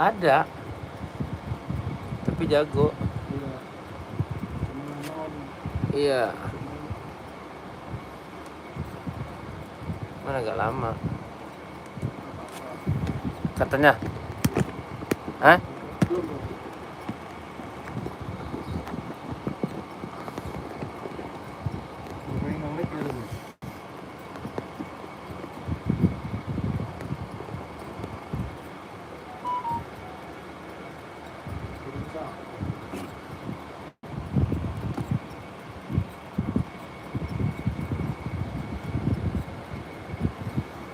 Ada. Tapi jago. Iya. Mana agak lama. Katanya. Hah?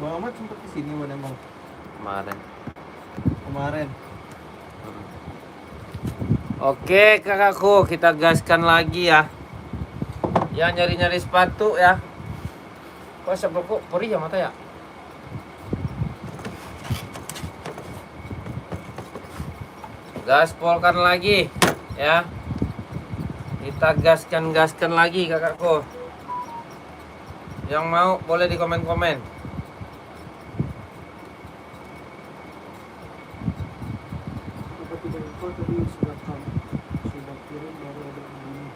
Bang Ahmad sempat kesini mana emang? Kemarin. Oke kakakku, kita gaskan lagi ya. Ya nyari-nyari sepatu ya. Kok sebelumku perih ya mata ya? Gaspolkan lagi ya. Kita gaskan lagi kakakku. Yang mau boleh di komen-komen. Sudah kirim baru ada ini.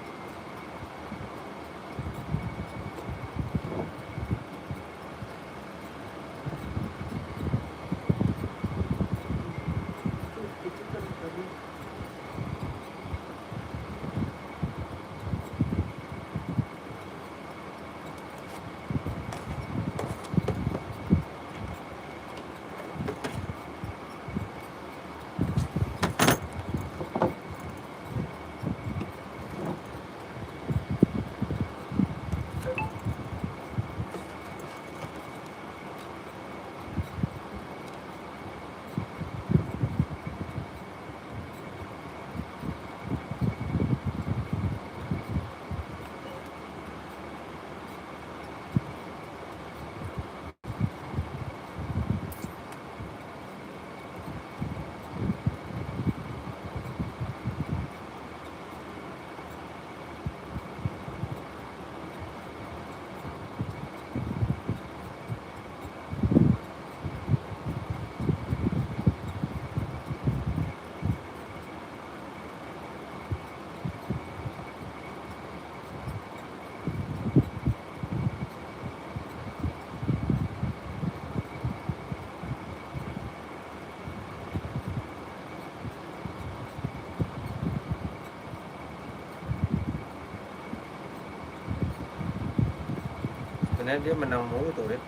Sebenarnya dia menang mulu tuh, Red.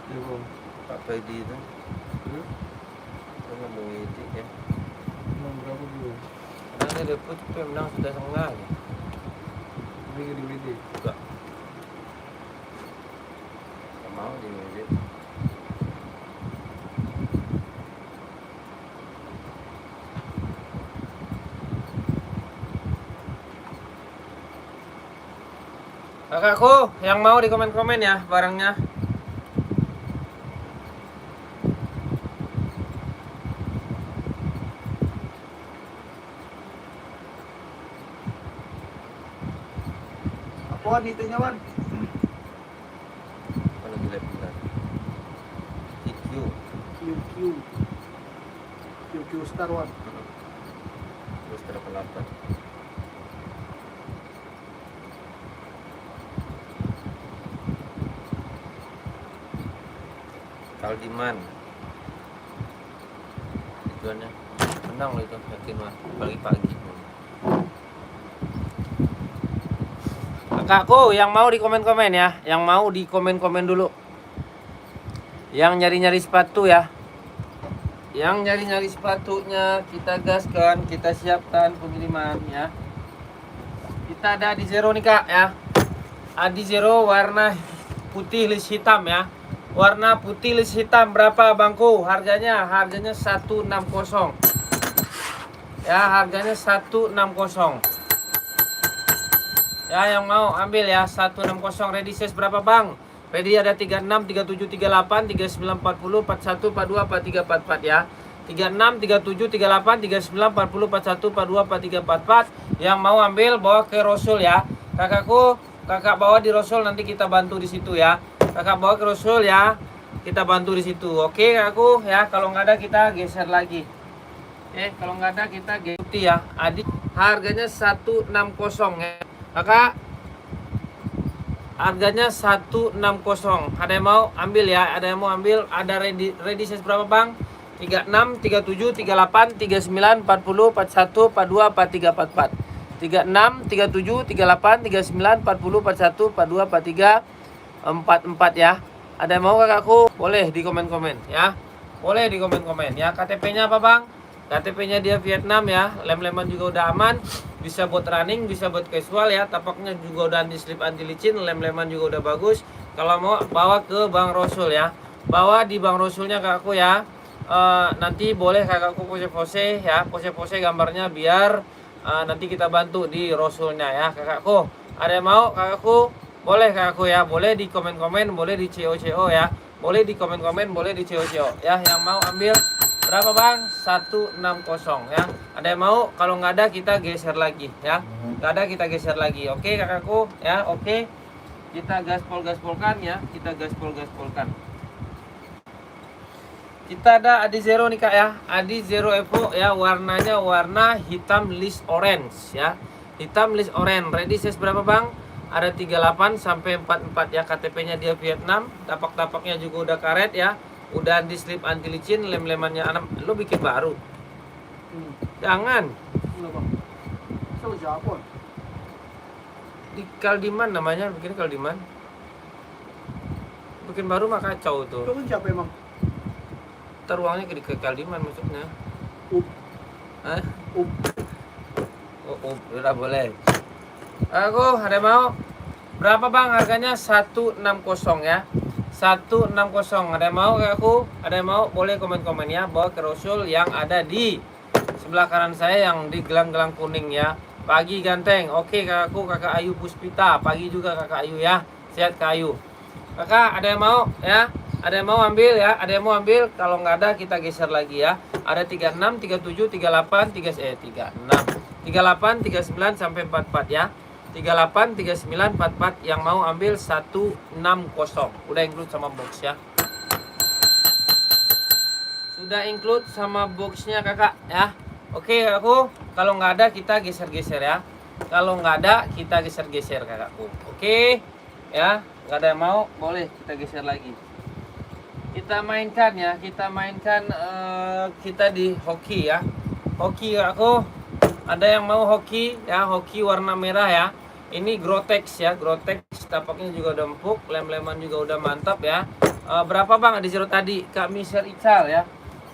Ya bang. Pak Fedi itu. Dia nggak mau itu ya. Emang berapa dulu? Karena dia debut tapi menang sudah setengah ya. Ini di WD. Enggak. Gak mau di WD. Kakakku, yang mau di komen-komen ya barangnya. Apaan itunya Wan? Mana gila benar. TQ. QQ Star Wan. Terus terpelapan. Kaldiman. Tujuannya menang loh itu, yakin mah. Pagi-pagi. Kakakku yang mau di komen-komen ya, yang mau di komen-komen dulu. Yang nyari-nyari sepatu ya. Yang nyari-nyari sepatunya kita gaskan, kita siapkan pengiriman ya. Kita ada di Zero nih Kak ya. Adi Zero warna putih list hitam ya. Warna putih list hitam berapa bangku? Harganya 160. Ya, harganya 160. Ya, yang mau ambil ya 160. Ready size berapa bang? Ready ada 36, 37, 38, 39, 40, 41, 42, 43, 44 ya. 36, 37, 38, 39, 40, 41, 42, 43, 44. Yang mau ambil bawa ke Rosul ya. Kakakku, kakak bawa di Rosul, nanti kita bantu di situ ya. Kakak bawa ke Rosul ya. Kita bantu di situ. Oke kakakku ya, kalau nggak ada kita geser lagi. Kalau nggak ada kita ganti ya. Adi harganya 160 ya. Kakak harganya 160. Ada yang mau ambil ya? Ada yang mau ambil? Ada ready size berapa bang? 36, 37, 38, 39, 40, 41, 42, 43, 44. 36, 37, 38, 39, 40, 41, 42, 43, 44 ya. Ada yang mau kakakku? Boleh di komen-komen ya. Boleh di komen-komen ya. KTP-nya apa bang? KTP-nya dia Vietnam ya. Lem-leman juga udah aman. Bisa buat running, bisa buat casual ya. Tapaknya juga udah anti slip, anti licin. Lem-leman juga udah bagus. Kalau mau bawa ke Bang Rosul ya. Bawa di Bang Rosulnya kakakku ya. Nanti boleh kakakku pose-pose ya. Pose-pose gambarnya biar nanti kita bantu di Rosulnya ya kakakku. Ada yang mau kakakku? Boleh kakakku ya. Boleh di komen-komen, boleh di CO-CO ya. Boleh di komen-komen, boleh di CO-CO ya. Yang mau ambil berapa bang? 160 ya. Ada yang mau? Kalau nggak ada kita geser lagi ya. Nggak ada kita geser lagi. Oke kakakku ya. Oke. Kita gaspol-gaspolkan ya. Kita gaspol-gaspolkan. Kita ada Adi Zero nih kak ya. Adi Zero Evo ya. Warnanya warna hitam list orange ya. Hitam list orange. Ready size berapa bang? Ada 38 sampai 44 ya. KTP-nya dia Vietnam. Tapak-tapaknya juga udah karet ya. Udah anti slip, anti licin. Lem-lemannya anak. Lo bikin baru? Jangan. Ano ba? Sa Japon. Di Kaldiman namanya. Bikin Kaldiman. Bikin baru mah kacau tuh. Ito kung Japon emang. Teruangnya ke Kaldiman maksudnya. Hah? Oh, udah boleh. Aku ada mau. Berapa bang harganya? 160 ya. 160. Ada yang mau aku? Ada yang mau? Boleh komen-komen ya. Bawa ke Rosul yang ada di sebelah kanan saya yang di gelang-gelang kuning ya. Pagi ganteng. Oke kakakku, kakak Ayu Puspita. Pagi juga kakak Ayu ya. Sehat kak Ayu. Kakak ada yang mau ya? Ada yang mau ambil ya? Ada yang mau ambil? Kalau nggak ada kita geser lagi ya. Ada 36, 37, 38, 36, 38, 39 sampai 44 ya. 38, 39, 44 yang mau ambil 160. Udah include sama box ya. Sudah include sama boxnya kakak ya. Oke kakakku. Kalau nggak ada kita geser-geser ya. Kalau nggak ada kita geser-geser kakakku. Oke ya. Nggak ada yang mau boleh kita geser lagi. Kita mainkan ya, kita mainkan kita di hoki ya. Hoki aku ada yang mau hoki ya, hoki warna merah ya. Ini Grotex ya, Grotex tapaknya juga udah empuk, lem-leman juga udah mantap ya. Berapa bang di zero tadi? Kak Miser Ical ya.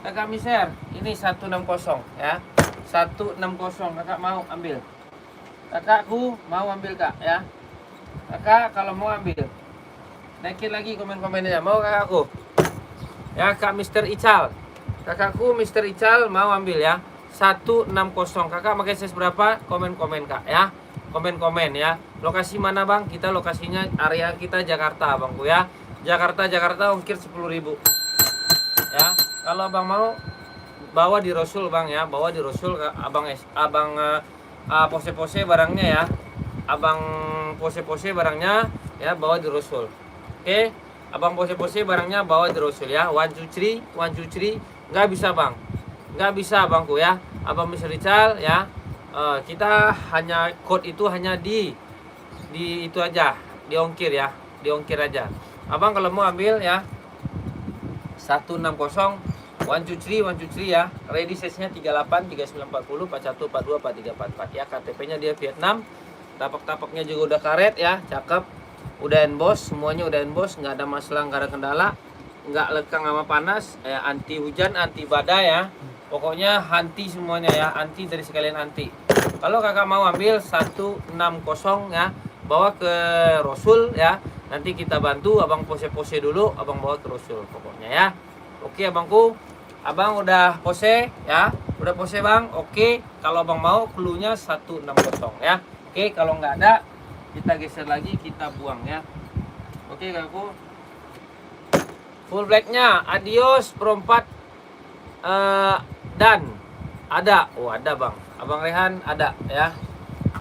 Kak Miser, ini 160 ya. 160 kakak mau ambil. Kakakku mau ambil kak ya. Kakak kalau mau ambil. Naikin lagi komen-komennya, mau kakakku? Ya kak Mister Ical. Kakakku Mister Ical mau ambil ya. 160. Kakak pakai size berapa? Komen-komen kak ya. Komen-komen ya. Lokasi mana bang? Kita lokasinya area kita Jakarta bangku ya. Jakarta ongkir 10.000 ya. Kalau abang mau bawa di Rosul bang ya. Bawa di Rosul abang pose-pose barangnya ya. Abang pose-pose barangnya ya, bawa di Rosul. Oke. Abang pose-pose barangnya bawa di Rosul ya. 1, 2, 3, 1, 2, 3. Nggak bisa bang. Nggak bisa bangku ya. Abang Mister Ical ya. Kita hanya code itu hanya di itu aja, di ongkir ya. Di ongkir aja. Abang kalau mau ambil ya 160 1, 2, 3, 1, 2, 3 ya. Ready size-nya 38, 39, 40, 41, 42, 43, 44 ya. KTP-nya dia Vietnam. Tapak-tapaknya juga udah karet ya, cakep. Udah emboss, semuanya udah emboss, nggak ada masalah, nggak ada kendala, nggak lekang sama panas, anti hujan, anti badai ya. Pokoknya anti semuanya ya, anti dari sekalian anti. Kalau kakak mau ambil 160 ya, bawa ke Rosul ya. Nanti kita bantu, abang pose-pose dulu, abang bawa ke Rosul pokoknya ya. Oke abangku, abang udah pose ya, udah pose bang. Oke, kalau abang mau cluenya 160 ya. Oke, kalau nggak ada kita geser lagi, kita buang ya. Oke kakakku. Full blacknya Adios Pro 4 dan ada. Oh ada bang. Abang Rehan ada ya.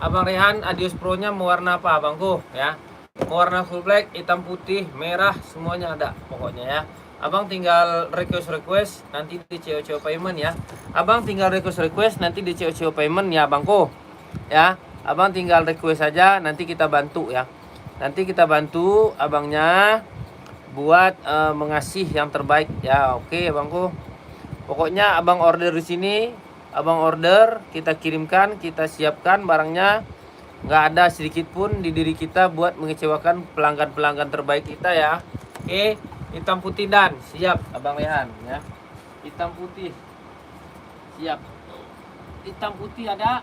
Abang Rehan Adios Pro nya mau warna apa abangku ya. Mau warna full black, hitam putih, merah, semuanya ada pokoknya ya. Abang tinggal request nanti di CO payment ya. Abang tinggal request nanti di CO payment ya abangku. Ya, abang tinggal request saja, nanti kita bantu ya. Nanti kita bantu abangnya buat mengasih yang terbaik ya. Oke abangku. Pokoknya abang order di sini, abang order, kita kirimkan, kita siapkan barangnya. Nggak ada sedikit pun di diri kita buat mengecewakan pelanggan-pelanggan terbaik kita ya. Oke, hitam putih dan siap abang Rehan ya. Hitam putih siap. Hitam putih ada.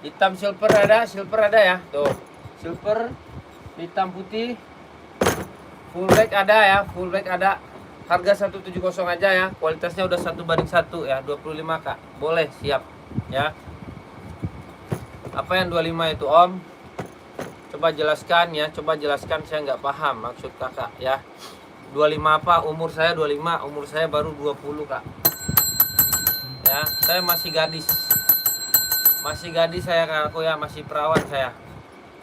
Hitam silver ada ya. Tuh, silver, hitam putih, full black ada ya, full black ada. Harga 170 aja ya. Kualitasnya udah 1:1 ya, 25 Kak. Boleh, siap ya. Apa yang 25 itu Om? Coba jelaskan ya, coba jelaskan, saya nggak paham maksud Kakak ya. 25 apa? Umur saya 25, umur saya baru 20 Kak. Ya, saya masih gadis. Masih gadis saya kakakku ya, masih perawan saya.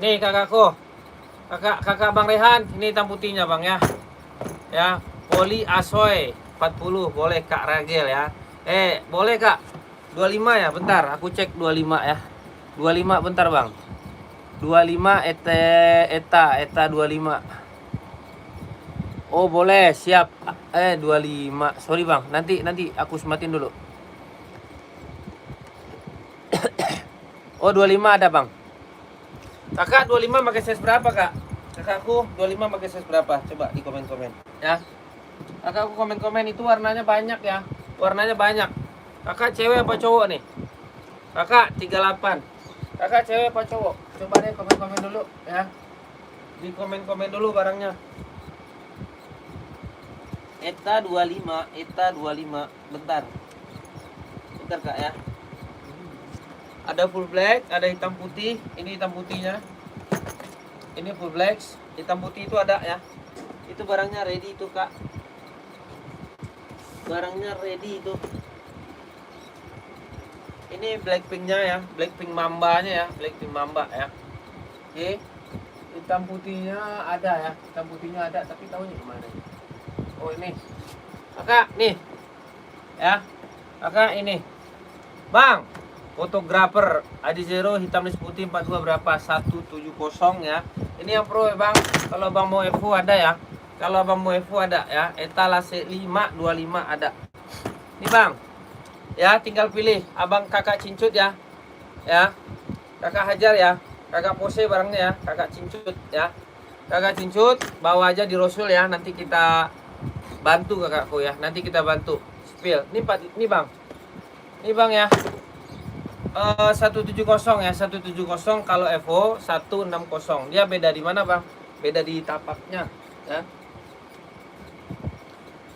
Nih kakakku. Kakak Bang Rehan, ini hitam putihnya Bang ya. Ya, poli asoy 40 boleh Kak Ragel ya. Boleh Kak. 25 ya, bentar aku cek 25 ya. 25 bentar Bang. 25 eta 25. Oh, boleh, siap. 25. Sorry Bang, nanti aku sematin dulu. Oh, 25 ada Bang. Kakak 25 pakai size berapa Kak? Kakakku 25 pakai size berapa? Coba di komen-komen ya. Kakakku komen-komen, itu warnanya banyak ya. Warnanya banyak. Kakak cewek apa cowok nih? Kakak 38. Kakak cewek apa cowok? Coba deh komen-komen dulu ya. Di komen-komen dulu barangnya. Eta 25, bentar. Bentar Kak ya. Ada full black, ada hitam putih. Ini hitam putihnya. Ini full black, hitam putih itu ada ya. Itu barangnya ready itu Kak. Barangnya ready itu. Ini Blackpinknya ya, Blackpink Mambanya ya, Blackpink Mamba ya. Oke, hitam putihnya ada ya, hitam putihnya ada, tapi tahunya gimana? Oh ini, Kakak nih, ya, Kakak ini, Bang, fotografer Adi Zero hitam nis putih 42 berapa? 170 ya. Ini yang pro ya Bang. Kalau Bang mau Evo ada ya. Kalau Bang mau Evo ada ya. Etalase 525 ada. Nih Bang. Ya, tinggal pilih abang kakak cincut ya. Ya. Kakak hajar ya. Kakak pose barangnya ya. Kakak cincut ya. Kakak cincut, bawa aja di Rosul ya. Nanti kita bantu kakakku ya. Nanti kita bantu. Spill. Ini Bang. Ini Bang ya. 170 ya. 170 kalau Evo 160. Dia beda di mana Bang? Beda di tapaknya ya.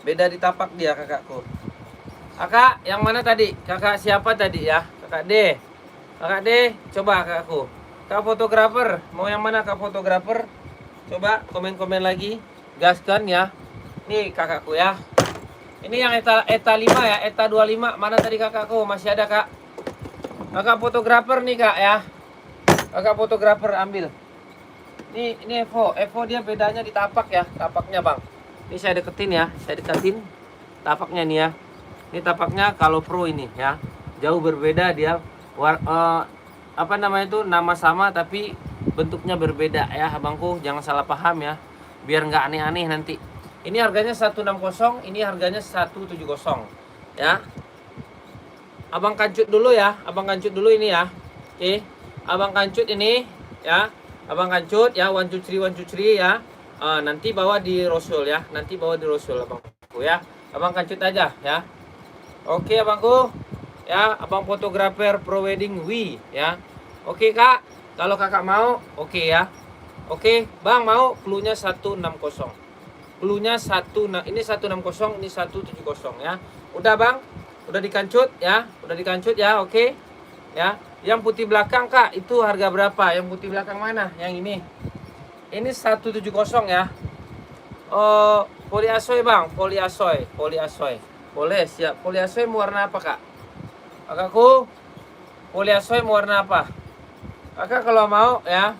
Beda di tapak dia kakakku. Kakak, yang mana tadi? Kakak siapa tadi ya? Kakak D. Kakak D, coba kakakku. Kak fotografer, mau yang mana kak fotografer? Coba komen-komen lagi. Gaskan ya. Nih kakakku ya. Ini yang eta 5 ya, eta 25. Mana tadi kakakku? Masih ada kak? Kakak fotografer nih kak ya. Kakak fotografer ambil. Ini Evo. Evo dia bedanya di tapak ya. Tapaknya Bang. Ini saya deketin ya. Saya deketin tapaknya nih ya. Ini tapaknya kalau pro ini ya, jauh berbeda dia. Apa namanya itu, nama sama tapi bentuknya berbeda ya abangku, jangan salah paham ya, biar nggak aneh-aneh nanti. Ini harganya 160, ini harganya 170 ya. Abang kancut dulu ya, abang kancut dulu ini ya. Oke, abang kancut ini ya, abang kancut ya, 1 2 3 ya. Nanti bawa di Rosul ya, nanti bawa di Rosul abangku ya. Abang kancut aja ya. Oke abangku ya, abang fotografer pro wedding Wi ya. Oke kak, kalau kakak mau oke ya. Oke Bang, mau cluenya 160. Cluenya ini 160, ini 170 ya. Udah Bang, udah dikancut ya, udah dikancut ya. Oke ya. Yang putih belakang kak, itu harga berapa? Yang putih belakang mana? Yang ini. Ini 170 ya. Oh, poliasoy Bang, poliasoy. Boleh, siap. Poliasoy mau warna apa kak? Kakakku, poliasoy mau warna apa? Kakak kalau mau ya,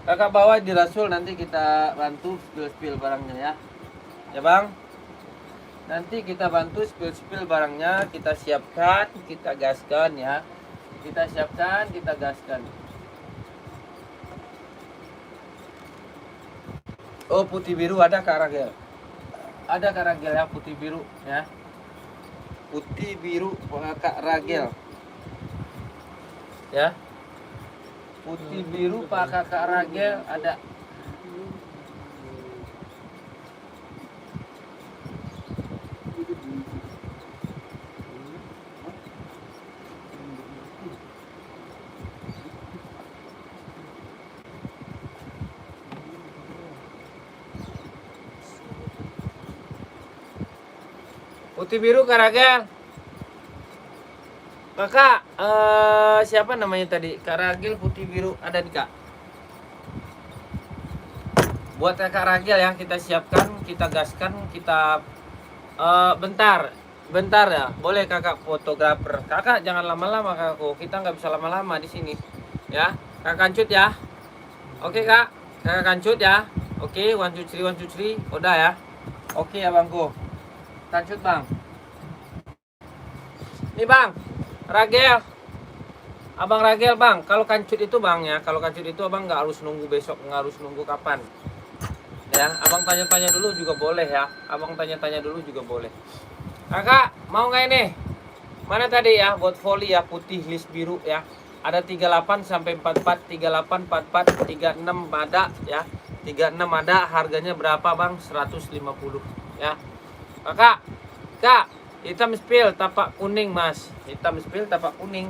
Kakak bawa di Rasul, nanti kita bantu spill barangnya ya. Ya bang. Nanti kita bantu spill barangnya, kita siapkan, kita gaskan ya. Kita siapkan, kita gaskan. Oh putih biru ada Kak Ragel. Ada Kak Ragel ya, putih biru ya. Putih biru Kak Ragel. Ya. Putih biru Pak Kakak Ragel ada. Putih biru Kak Ragel. Kakak, siapa namanya tadi? Kak Ragel putih biru ada nih Kak. Buat Kak Ragel ya, kita siapkan, kita gaskan, kita bentar ya. Boleh Kakak fotografer. Kakak jangan lama-lama Kakakku. Kita nggak bisa lama-lama di sini. Ya, Kakak kancut ya. Oke Kak, Kakak kancut ya. Oke, 1 2 3 udah ya. Oke ya Bangku. Kancut Bang. Nih Bang, Ragel, Abang Ragel Bang, kalau kancut itu Bang ya, kalau kancut itu Abang nggak harus nunggu besok, nggak harus nunggu kapan. Ya, Abang tanya-tanya dulu juga boleh ya, Abang tanya-tanya dulu juga boleh. Kakak, mau nggak ini? Mana tadi ya, buat volley ya, putih list biru ya. Ada 38 sampai 44, 38, 44, 36 ada ya. 36 ada, harganya berapa Bang? 150 ya. Kakak, Kak, hitam spill tapak kuning Mas. Hitam spill tapak kuning.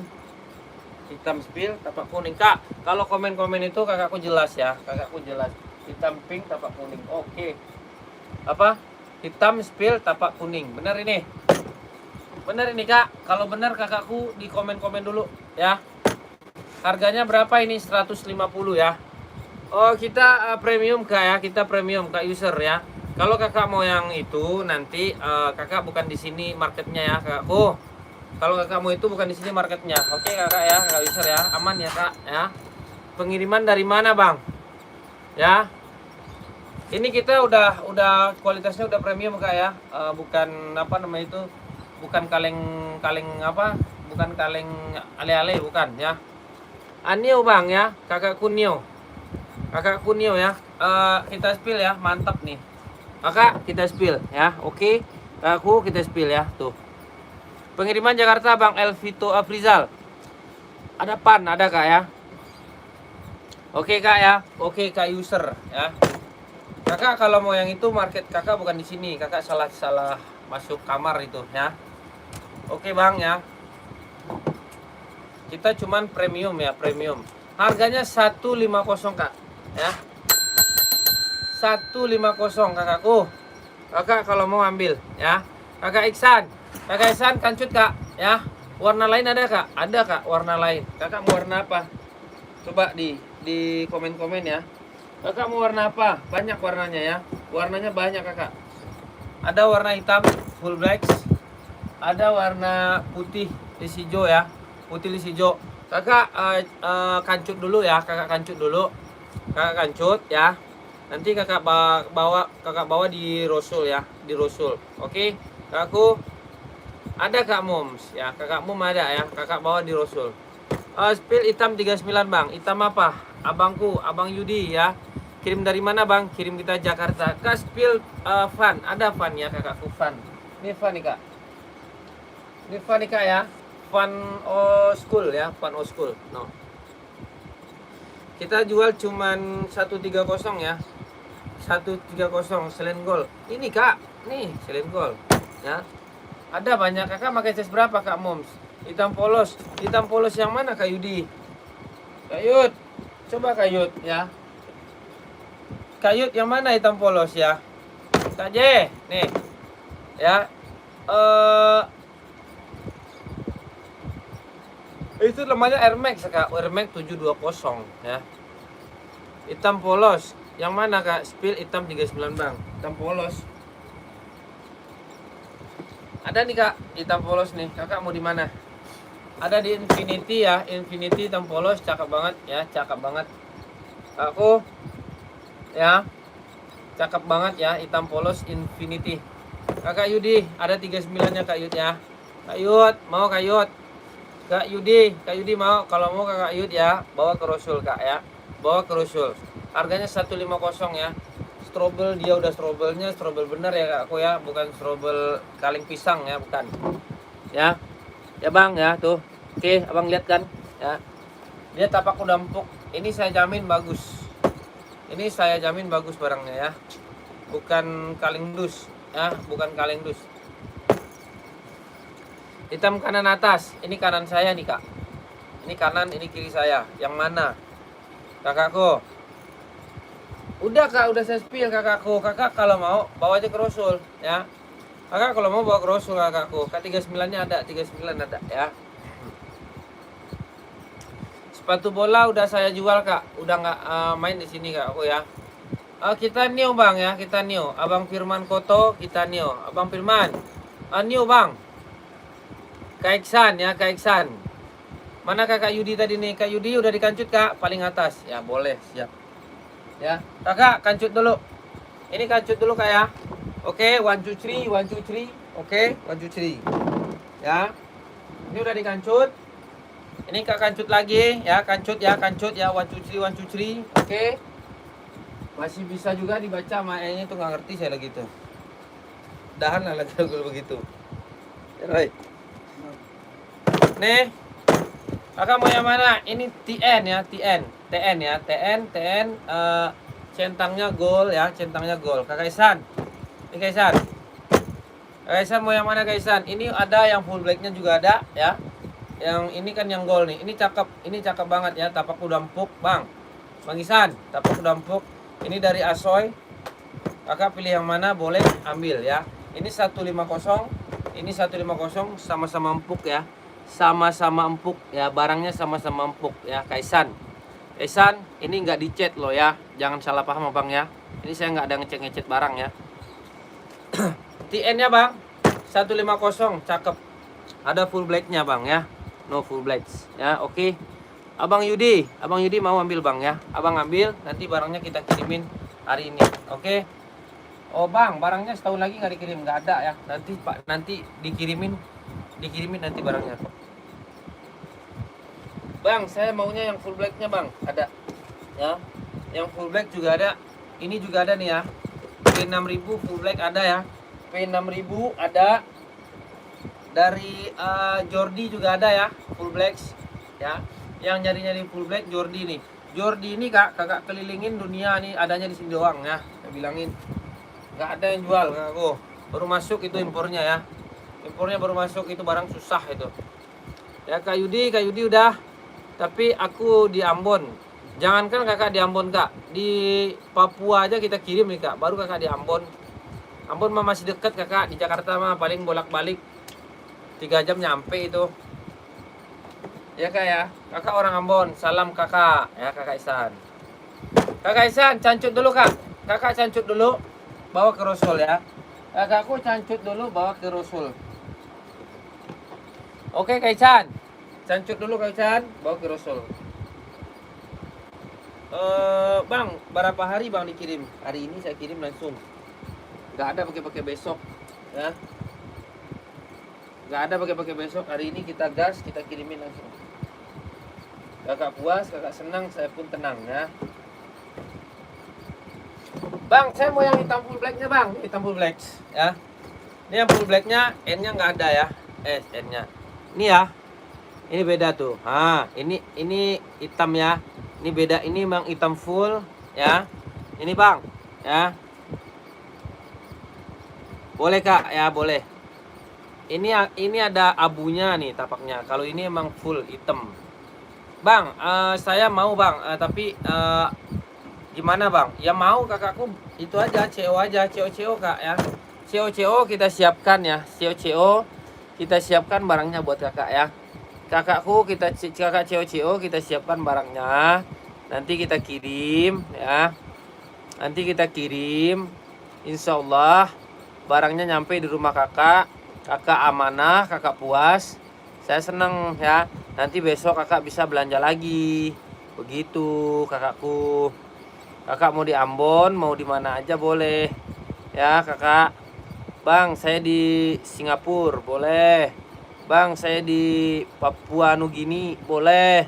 Hitam spill tapak kuning. Kak, kalau komen-komen itu kakakku jelas ya. Kakakku jelas. Hitam pink tapak kuning. Oke. Apa? Hitam spill tapak kuning. Benar ini? Benar ini Kak. Kalau benar kakakku di komen-komen dulu ya. Harganya berapa ini? 150 ya. Oh, kita premium Kak ya. Kita premium Kak user ya. Kalau kakak mau yang itu nanti kakak bukan di sini marketnya ya kakakku. Kalau kakak mau itu bukan di sini marketnya. Oke kakak ya, kakak user ya, aman ya kak ya. Pengiriman dari mana bang? Ya. Ini kita udah kualitasnya udah premium kak ya. Bukan apa namanya itu, bukan kaleng apa? Bukan kaleng ale-ale bukan ya. Anio bang ya, kakak kunio. Kakak kunio ya. Kita spill ya, mantap nih. Kakak kita spill ya, oke. Aku kita spill ya, tuh. Pengiriman Jakarta Bang Elvito Afrizal. Ada pan, ada kak ya. Oke kak ya, oke kak user ya. Kakak kalau mau yang itu market kakak bukan di sini, kakak salah masuk kamar itu ya. Oke bang ya. Kita cuman premium ya, premium. Harganya 150 kak ya. 150 kakakku. Kakak kalau mau ambil ya. Kakak Iksan kancut kak ya. Warna lain ada kak? Ada kak warna lain. Kakak mau warna apa? Coba di komen-komen ya. Kakak mau warna apa? Banyak warnanya ya. Warnanya banyak kakak. Ada warna hitam full black. Ada warna putih lis hijau ya. Putih lis hijau. Kakak kancut dulu ya. Kakak kancut dulu. Kakak kancut ya. Nanti kakak bawa di Rasul ya, di Rasul. Oke, kakakku ada kak Moms ya, kakak Mom ada ya, kakak bawa di Rasul. Spill hitam 39 bang, hitam apa? Abangku, abang Yudi ya. Kirim dari mana bang? Kirim kita Jakarta. Kak spill fan, ada fan ya kakakku fan. Ini fan nih kak. Ini fan nih kak ya, fan school ya, fan school. No. Kita jual cuman 130 ya. 130 selain gold. Ini kak, nih selain gold ya. Ada banyak kakak pakai size berapa kak Moms? Hitam polos yang mana kak Yudi? Kak Yud, coba kak Yud ya. Kak Yud yang mana hitam polos ya? Kak J, nih ya. Itu namanya Air Max kak, Air Max 720 ya. Hitam polos. Yang mana kak? Spill hitam 39 bang. Hitam polos. Ada nih kak, hitam polos nih. Kakak mau di mana? Ada di Infinity ya, Infinity hitam polos, cakep banget ya, cakep banget. Aku ya, cakep banget ya, hitam polos Infinity. Kakak Yudi, ada 39-nya Kak Yud ya. Kak Yud, mau Kak Yud? Kak Yudi mau, kalau mau Kakak Yud ya, bawa ke Rosul Kak ya. Bawa ke Rosul. Harganya 150 ya. Strobel, dia udah strobelnya, strobel bener ya Kak aku ya, bukan strobel kaleng pisang ya, bukan. Ya. Ya Bang ya, tuh. Oke, Abang lihat kan ya. Dia tapak udah empuk. Ini saya jamin bagus. Ini saya jamin bagus barangnya ya. Bukan kaleng dus ya, bukan kaleng dus. Hitam kanan atas, ini kanan saya nih Kak. Ini kanan, ini kiri saya. Yang mana? Kakakku. Udah Kak, udah saya spill kakakku. Kakak kalau mau bawa aja ke Rosul ya. Kakak kalau mau bawa ke Rosul kakakku. K39-nya ada, 39 ada ya. Sepatu bola udah saya jual Kak. Udah nggak main di sini Kak aku ya. Kita new Bang ya, kita new. Abang Firman Koto, kita new. Abang Firman, new Bang. Kak Iksan ya, Kak Iksan. Mana Kakak Yudi tadi nih? Kak Yudi udah dikancut Kak, paling atas. Ya boleh, siap. Ya, Kakak kancut dulu. Ini kancut dulu Kak ya. Oke, 1 2 3, 1 2 3. Oke, 1 2 3. Ya. Ini udah dikancut. Ini Kak kancut lagi ya, kancut ya, 1 2 3, 1 2 3. Oke. Masih bisa juga dibaca makanya itu nggak ngerti saya lagi tuh. Dahan lah lagi begitu. Right. Nih, kakak mau yang mana? Ini TN ya, TN ya, TN, centangnya gol ya, centangnya gol. Kakak Isan, ini Kak Isan. Kakak Isan mau yang mana Kak Isan? Ini ada yang full blacknya juga ada ya. Yang ini kan yang gol nih, ini cakep banget ya, tapak udah empuk bang. Bang Isan, tapak udah empuk. Ini dari Asoy. Kakak pilih yang mana boleh ambil ya. Ini 150, ini 150 sama-sama empuk ya. Sama-sama empuk ya, barangnya sama-sama empuk ya Kaisan. Kaisan, ini nggak dicet loh ya, jangan salah paham Bang ya. Ini saya nggak ada ngecet barang ya. TN nya Bang 150, cakep. Ada full blacknya Bang ya, no full blacks ya. Oke. Abang Yudi mau ambil Bang ya. Abang ambil, nanti barangnya kita kirimin hari ini. Oke. Oh Bang, barangnya setahun lagi nggak dikirim, nggak ada ya. Nanti Pak, nanti dikirimin nanti barangnya. Bang, saya maunya yang full blacknya Bang, ada ya. Yang full black juga ada. Ini juga ada nih ya. P6000 full black ada ya. P6000 ada. Dari Jordi juga ada ya, full blacks ya. Yang nyari full black Jordi nih. Jordi ini kakak kelilingin dunia nih, adanya di sini doang ya. Saya bilangin nggak ada yang jual kakakku. Baru masuk itu impornya ya. Impornya baru masuk, itu barang susah itu. Ya Kak Yudi udah. Tapi aku di Ambon. Jangankan kakak di Ambon Kak, di Papua aja kita kirim nih Kak. Baru kakak di Ambon. Ambon mah masih dekat kakak. Di Jakarta mah paling bolak-balik 3 jam nyampe itu. Ya Kak ya. Kakak orang Ambon. Salam kakak ya Kakak Isan. Kakak Isan cancut dulu Kak. Kakak cancut dulu. Bawa ke Rosul ya. Kakakku cancut dulu bawa ke Rosul. Oke Kak Isan. Cancut dulu Kak Isan, bawa ke Rosul. Bang, berapa hari Bang dikirim? Hari ini saya kirim langsung. Gak ada pakai besok ya. Gak ada pakai besok. Hari ini kita gas, kita kirimin langsung. Kakak puas, kakak senang, saya pun tenang ya. Bang, saya mau yang hitam full blacknya Bang. Hitam full black ya. Ini yang full blacknya, N-nya nggak ada ya. N-nya. Ini ya. Ini beda tuh. Ini hitam ya. Ini beda. Ini Bang hitam full ya. Ini Bang ya. Boleh Kak ya, boleh. Ini ada abunya nih tapaknya. Kalau ini emang full hitam. Bang, saya mau Bang, tapi gimana Bang? Ya mau kakakku itu aja, CO aja, CO Kak ya. CO kita siapkan ya. CO kita siapkan barangnya buat kakak ya. Kakakku kakak CO kita siapkan barangnya. Nanti kita kirim ya. Nanti kita kirim. Insya Allah barangnya nyampe di rumah kakak. Kakak amanah, kakak puas. Saya seneng ya. Nanti besok kakak bisa belanja lagi. Begitu kakakku. Kakak mau di Ambon, mau di mana aja boleh. Ya kakak. Bang, saya di Singapura, boleh. Bang, saya di Papua Nugini, boleh.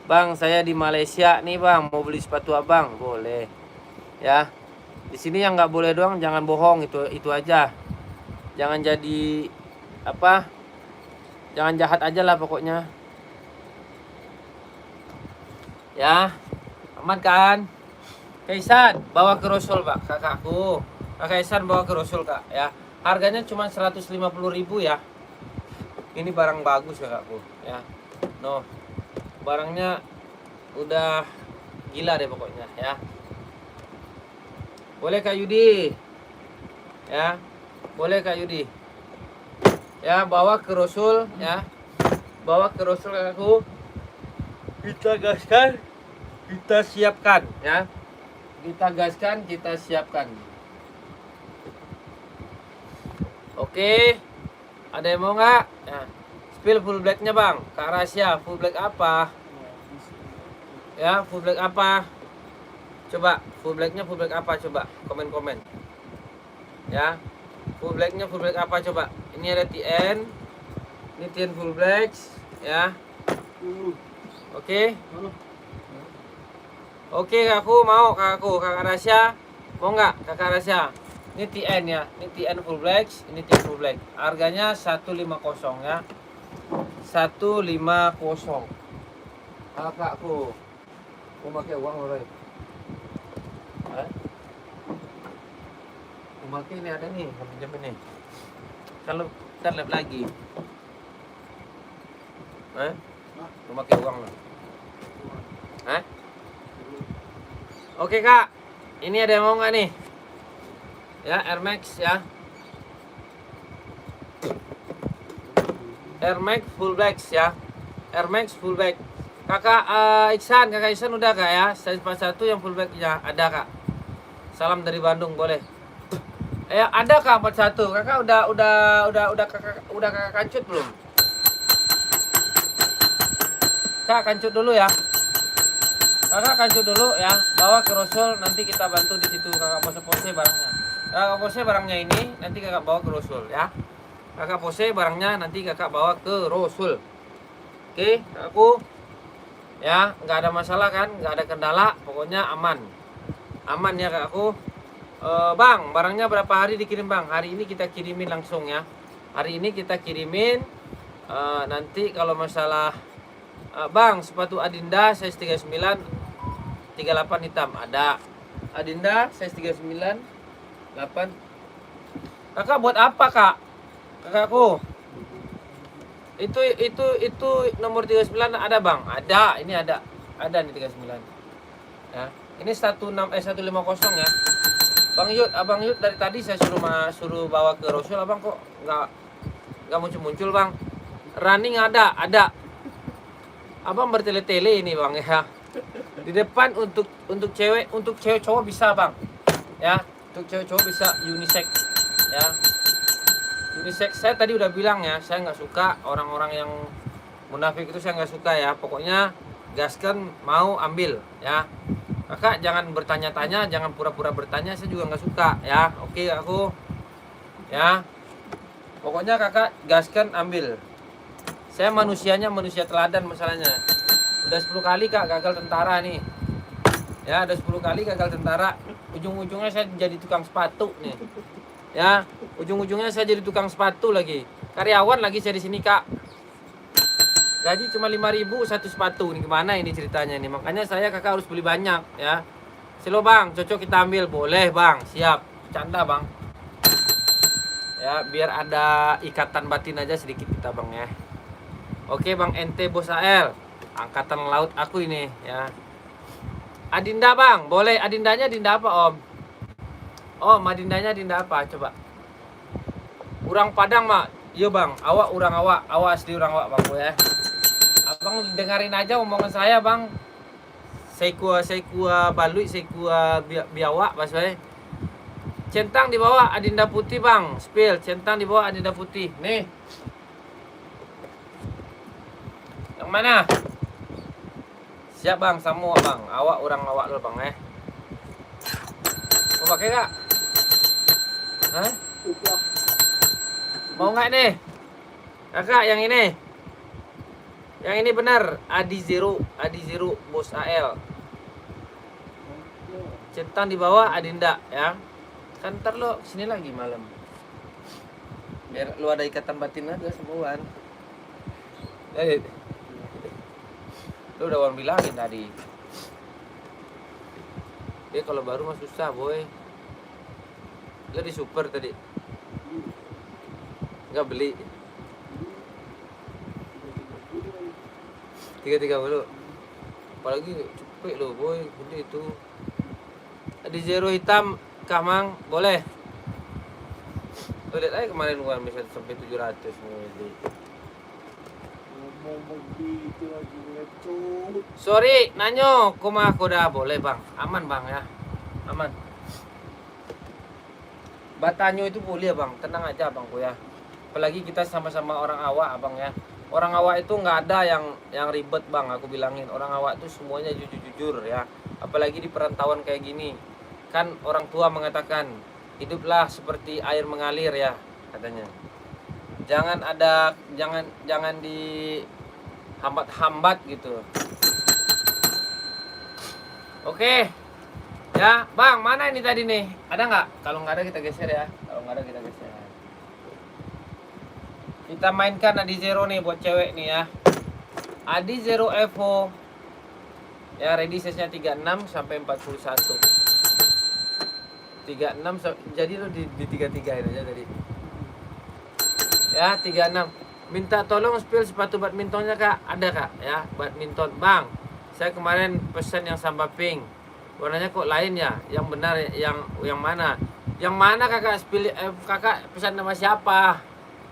Bang, saya di Malaysia nih bang, mau beli sepatu abang, boleh. Ya, di sini yang nggak boleh doang, jangan bohong, itu aja. Jangan jadi apa? Jangan jahat aja lah pokoknya. Ya, aman kan? Kaisan, bawa ke Rosul pak, kakakku. Kakak Isan bawa ke Rosul kak, ya. Harganya cuma 150.000 ya. Ini barang bagus kakakku, ya. No, barangnya udah gila deh pokoknya, ya. Boleh Kak Yudi, ya. Boleh Kak Yudi, ya. Bawa ke Rosul, ya. Bawa ke Rosul kakakku. Kita gaskan, kita siapkan, ya. Kita gaskan, kita siapkan. Oke, ada yang mau nggak? Ya. Spill full blacknya bang, Kak Rasya, full black apa? Ya, full black apa? Coba, full black apa? Coba, komen-komen. Ya, full black apa? Coba. Ini ada TN, ini TN full black, ya. Oke. Oke, kakakku mau, kakak Rasya, mau nggak, kakak Rasya? Ini TN ya, ini TN full black, ini TN full black. Harganya 150 ya. 150. Kakakku. Mau pakai uang Roy? Mau pakai ini ada nih, pinjam ini. Kalau ntar lab lagi. Mau pakai uang loh. Oke kak, ini ada yang mau nggak nih? Ya, Air Max ya. Air Max full black ya. Air Max full black. Kakak kakak Iksan udah kak ya? Size 41 yang full blacknya ada kak. Salam dari Bandung, boleh. Ada kak 41. Kakak udah kakak kancut belum? Kak kancut dulu ya. Kakak kancut dulu ya. Bawa ke Rosul, nanti kita bantu di situ kakak pose-pose barangnya. Kakak pose barangnya ini, nanti kakak bawa ke Rosul ya. Kakak pose barangnya, nanti kakak bawa ke Rosul. Oke, kakakku. Ya, nggak ada masalah kan, nggak ada kendala, pokoknya aman. Aman ya kakakku. Bang, barangnya berapa hari dikirim bang? Hari ini kita kirimin langsung ya. Hari ini kita kirimin. Nanti kalau masalah bang, sepatu Adinda size 39 38 hitam ada. Adinda size 39 8. Kakak buat apa kak? Kakakku. Itu nomor 39 ada bang? Ada, ini ada. Ada nih 39. Ya. Ini 150 ya. Abang Yud dari tadi saya suruh bawa ke Rosul, abang kok nggak muncul bang. Running ada. Abang bertele-tele ini bang ya. Di depan untuk cewek cowok bisa bang. Ya. Untuk cewek cowok bisa unisex ya. Unisex saya tadi udah bilang ya, saya nggak suka orang-orang yang munafik itu, saya nggak suka ya. Pokoknya gaskan, mau ambil ya. Kakak jangan bertanya-tanya, jangan pura-pura bertanya, saya juga nggak suka ya. Oke aku ya. Pokoknya kakak gaskan, ambil. Saya manusianya manusia teladan masalahnya. Udah 10 kali kak gagal tentara nih. Ya, udah 10 kali gagal tentara. Ujung-ujungnya saya jadi tukang sepatu nih. Ya, ujung-ujungnya saya jadi tukang sepatu lagi. Karyawan lagi saya di sini, Kak. Gaji cuma 5.000 satu sepatu. Ini gimana ini ceritanya nih? Makanya saya kakak harus beli banyak, ya. Silo, Bang, cocok kita ambil. Boleh, Bang. Siap. Canda, Bang. Ya, biar ada ikatan batin aja sedikit kita, Bang ya. Oke, Bang NT Bos AL. Angkatan laut aku ini, ya. Adinda bang, boleh. Adindanya Adinda apa om? Oh, Adindanya Adinda apa? Coba. Urang Padang mak. Iya bang, awak asli urang awak bang ya. Abang dengerin aja omongan saya bang. Saya balui, saya biawak pas saya. Centang di bawah Adinda putih bang. Spill, centang di bawah Adinda putih. Nih. Yang mana? Siap bang, semua bang. Awak orang awak dulu bang Mau pakai nggak? Hah? Upah. Mau nggak nih? Kakak yang ini. Yang ini benar, Adi Zero Bos AL. Centang di bawah Adinda ya. Kan ntar lo kesini lagi malam. Biar lu ada ikatan batin aja sembuhan. Lu udah orang bilangin tadi. Dia kalau baru mah susah boy. Lu di super tadi. Enggak beli. 330. Apalagi cepet lo boy, gede itu. Di zero hitam Kamang boleh. Lo lihat aja kemarin gua bisa sampai 700 nih. Ngomong begitu lagi ngecut. Sorry, nanyo, kuma koda boleh bang, aman bang ya, aman. Batanyo itu boleh bang, tenang aja bang ya. Apalagi kita sama-sama orang awak abang ya. Orang awak itu nggak ada yang ribet bang, aku bilangin. Orang awak itu semuanya jujur-jujur ya. Apalagi di perantauan kayak gini, kan orang tua mengatakan hiduplah seperti air mengalir ya katanya. Jangan di hambat-hambat gitu. Oke. Ya, Bang, mana ini tadi nih? Ada nggak? Kalau nggak ada kita geser ya. Kalau nggak ada kita geser. Kita mainkan Adi Zero nih buat cewek nih ya. Adi Zero Evo. Ya, ready size-nya 36 sampai 41. 36 jadi lo di 33 aja tadi. Ya 36. Minta tolong spill sepatu badmintonnya kak. Ada kak ya badminton. Bang, saya kemarin pesan yang samba pink. Warnanya kok lain ya? Yang benar yang mana? Yang mana kakak spill? Kakak pesan nama siapa?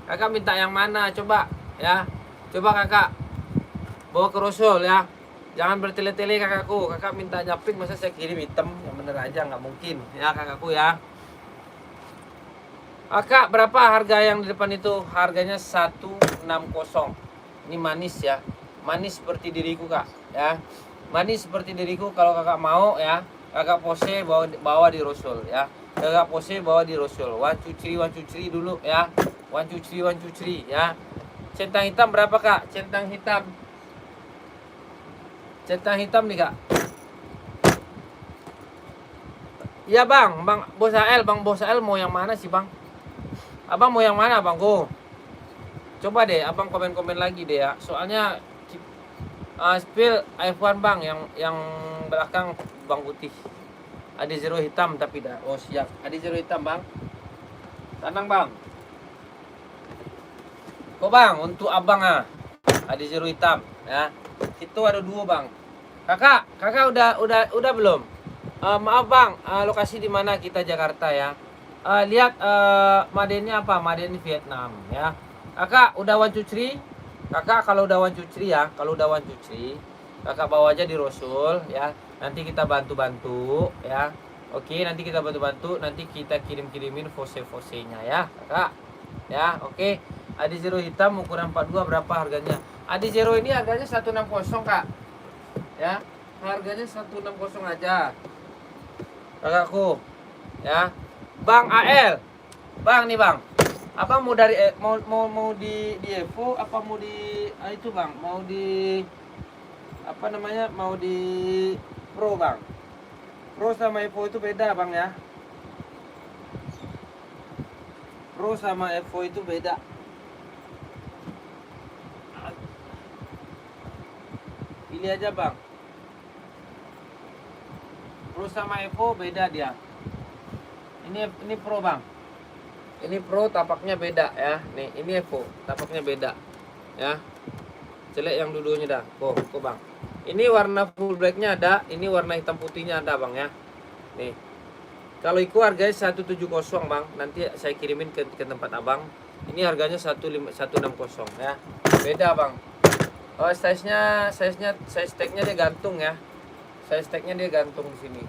Kakak minta yang mana? Coba ya. Coba kakak bawa ke Rasul ya. Jangan bertele-tele kakakku. Kakak minta pink, masa saya kirim hitam? Yang bener aja nggak mungkin ya kakakku ya. Kak, berapa harga yang di depan itu? Harganya 160. Ini manis ya. Manis seperti diriku, Kak, ya. Manis seperti diriku kalau kakak mau ya. Kakak pose bawa di Rasul ya. Kakak pose bawa di Rasul. One two three dulu ya. One two three ya. Centang hitam berapa, Kak? Centang hitam. Centang hitam nih, Kak. Iya, Bang. Bang Bos AL mau yang mana sih, Bang? Abang mau yang mana abangku? Coba deh abang komen-komen lagi deh ya. Soalnya spill iPhone bang yang belakang bang putih. Ada zero hitam tapi dah. Oh siap. Ada zero hitam bang. Tenang bang. Kok bang untuk abang ada zero hitam ya. Itu ada 2 bang. Kakak udah belum? Maaf bang, lokasi di mana kita Jakarta ya. Lihat madennya apa? Maden Vietnam ya. Kakak udah one two three? Kakak kalau udah one two three ya, kakak bawa aja di Rasul ya. Nanti kita bantu-bantu ya. Oke, nanti kita bantu-bantu, nanti kita kirim-kirimin fose-fosenya ya, kakak. Ya, oke. Adi Zero hitam ukuran 42 berapa harganya? Adi Zero ini harganya 160, Kak. Ya, harganya 160 aja. Kakakku. Ya. Bang AL, bang nih bang, apa mau dari mau di Evo, apa mau di itu bang, mau di apa namanya, mau di Pro bang, Pro sama Evo itu beda bang ya, Pro sama Evo itu beda. Pilih aja bang, Pro sama Evo beda dia. Ini Pro bang. Ini Pro tapaknya beda ya. Nih ini Evo tapaknya beda ya. Celek yang dulunya dah. Kok bang. Ini warna full blacknya ada. Ini warna hitam putihnya ada bang ya. Nih. Kalau itu harganya 170 bang. Nanti saya kirimin ke tempat abang. Ini harganya 160 ya. Beda bang. Oh size tagnya dia gantung ya. Size tagnya dia gantung di sini.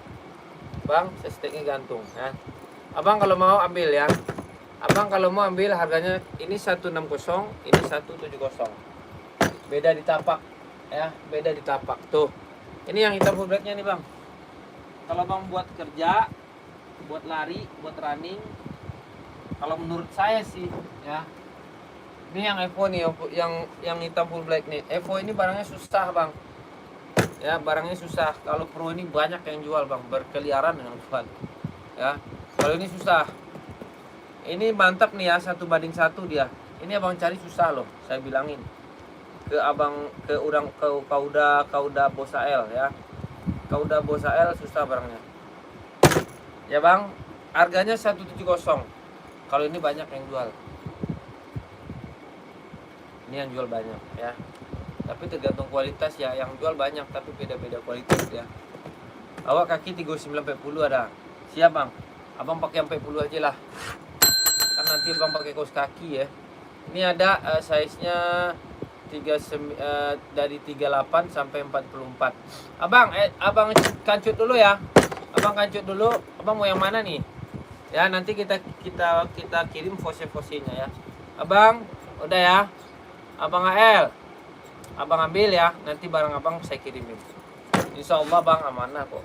Bang, size tagnya gantung ya. Abang kalau mau ambil ya. Abang kalau mau ambil harganya ini 160, ini 170. Beda di tapak ya, beda di tapak. Tuh. Ini yang hitam full blacknya nih, Bang. Kalau Bang buat kerja buat lari, buat running. Kalau menurut saya sih ya. Ini yang Evo nih, yang hitam full black nih. Evo ini barangnya susah bang. Ya barangnya susah. Kalau Pro ini banyak yang jual bang, berkeliaran yang jual. Ya kalau ini susah. Ini mantap nih ya, 1:1 dia. Ini abang cari susah loh, saya bilangin. Ke abang, ke Kauda Bosael ya. Kauda Bosael susah barangnya. Ya bang, harganya 170. Kalau ini banyak yang jual. Ini yang jual banyak ya. Tapi tergantung kualitas ya, yang jual banyak tapi beda-beda kualitas ya. Awak kaki 3940 ada. Siap bang. Abang pakai 40 aja lah. Kan nanti abang pakai kaos kaki ya. Ini ada size-nya dari 38 sampai 44. Abang kancut dulu ya. Abang kancut dulu. Abang mau yang mana nih? Ya, nanti kita kirim pose-posenya ya. Abang, udah ya. Abang AL. Abang ambil ya. Nanti barang abang saya kirimin. Insya Allah bang amanah kok.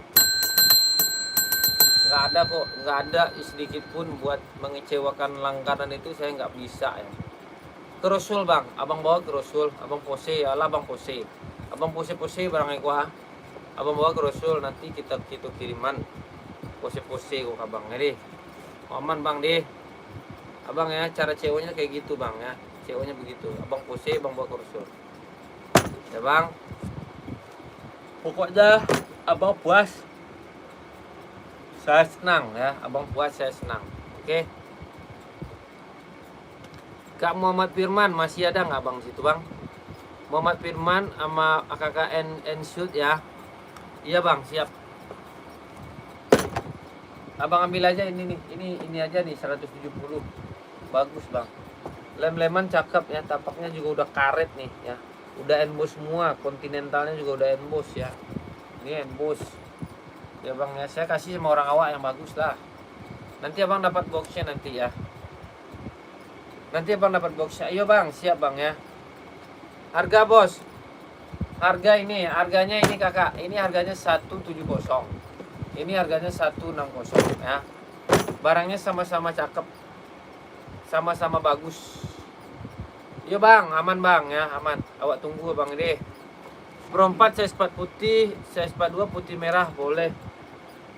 Nggak ada sedikit pun buat mengecewakan langganan itu, saya nggak bisa ya. Kerusul bang, abang bawa kerusul, abang pose ya lah, abang pose, abang pose barang gua, abang bawa kerusul, nanti kita kiriman pose kok abang, jadi aman bang deh, abang ya, cara ceweknya kayak gitu bang ya, ceweknya begitu, abang pose, abang bawa kerusul, ya bang, pokoknya abang puas, saya senang ya, abang puas saya senang, oke. Kak Muhammad Firman masih ada nggak bang situ bang? Muhammad Firman sama AKKN Shoot ya. Iya bang, siap. Abang ambil aja ini nih, ini aja nih 170. Bagus bang. Lem-leman cakep ya, tapaknya juga udah karet nih ya. Udah emboss semua, kontinentalnya juga udah emboss ya. Ini emboss. Ya bang ya, saya kasih sama orang awak yang bagus lah. Nanti abang dapat boxnya nanti ya. Nanti abang dapat boxnya. Ayo bang, siap bang ya. Harga bos. Harganya ini kakak. Ini harganya 170. Ini harganya 160 ya. Barangnya sama-sama cakep. Sama-sama bagus. Yo bang, aman bang ya, aman. Awak tunggu bang deh. Pro 4 size 4 putih, size 42 putih merah boleh.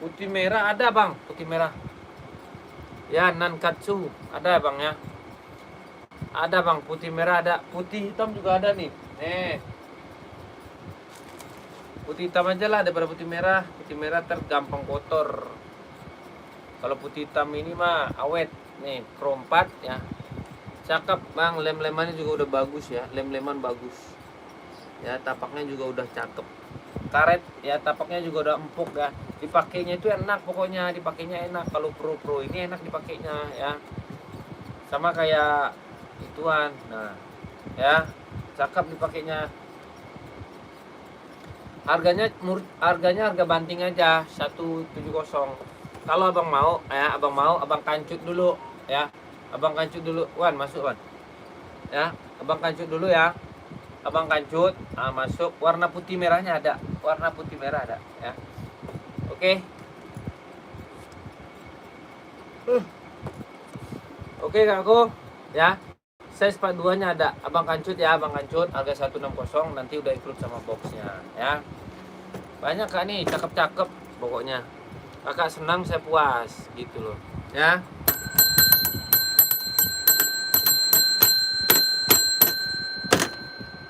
Putih merah ada bang, putih merah. Ya, nankatsu ada bang ya. Ada bang, putih merah ada, putih hitam juga ada nih. Nih. Putih hitam aja lah daripada putih merah. Putih merah tergampang kotor. Kalau putih hitam ini mah awet. Nih, Pro 4 ya. Cakep bang, lem-lemannya juga udah bagus ya. Lem-leman bagus. Ya, tapaknya juga udah cakep. Karet ya, tapaknya juga udah empuk ya. Dipakainya itu enak pokoknya, dipakainya enak. Kalau Pro ini enak dipakainya ya. Sama kayak ituan, nah ya, cakep dipakainya. Harganya harga banting aja 170. Kalau abang mau ya, abang kancut dulu ya, abang kancut dulu. Wan masuk Wan ya, abang kancut dulu ya, abang kancut, nah, masuk. Warna putih merahnya ada, warna putih merah ada ya. Oke. Oke kakku ya. Size 42-nya ada. Abang kancut ya, abang kancut harga 160, nanti udah include sama boxnya ya. Banyak kak nih, cakep-cakep pokoknya. Kakak senang, saya puas gitu loh ya.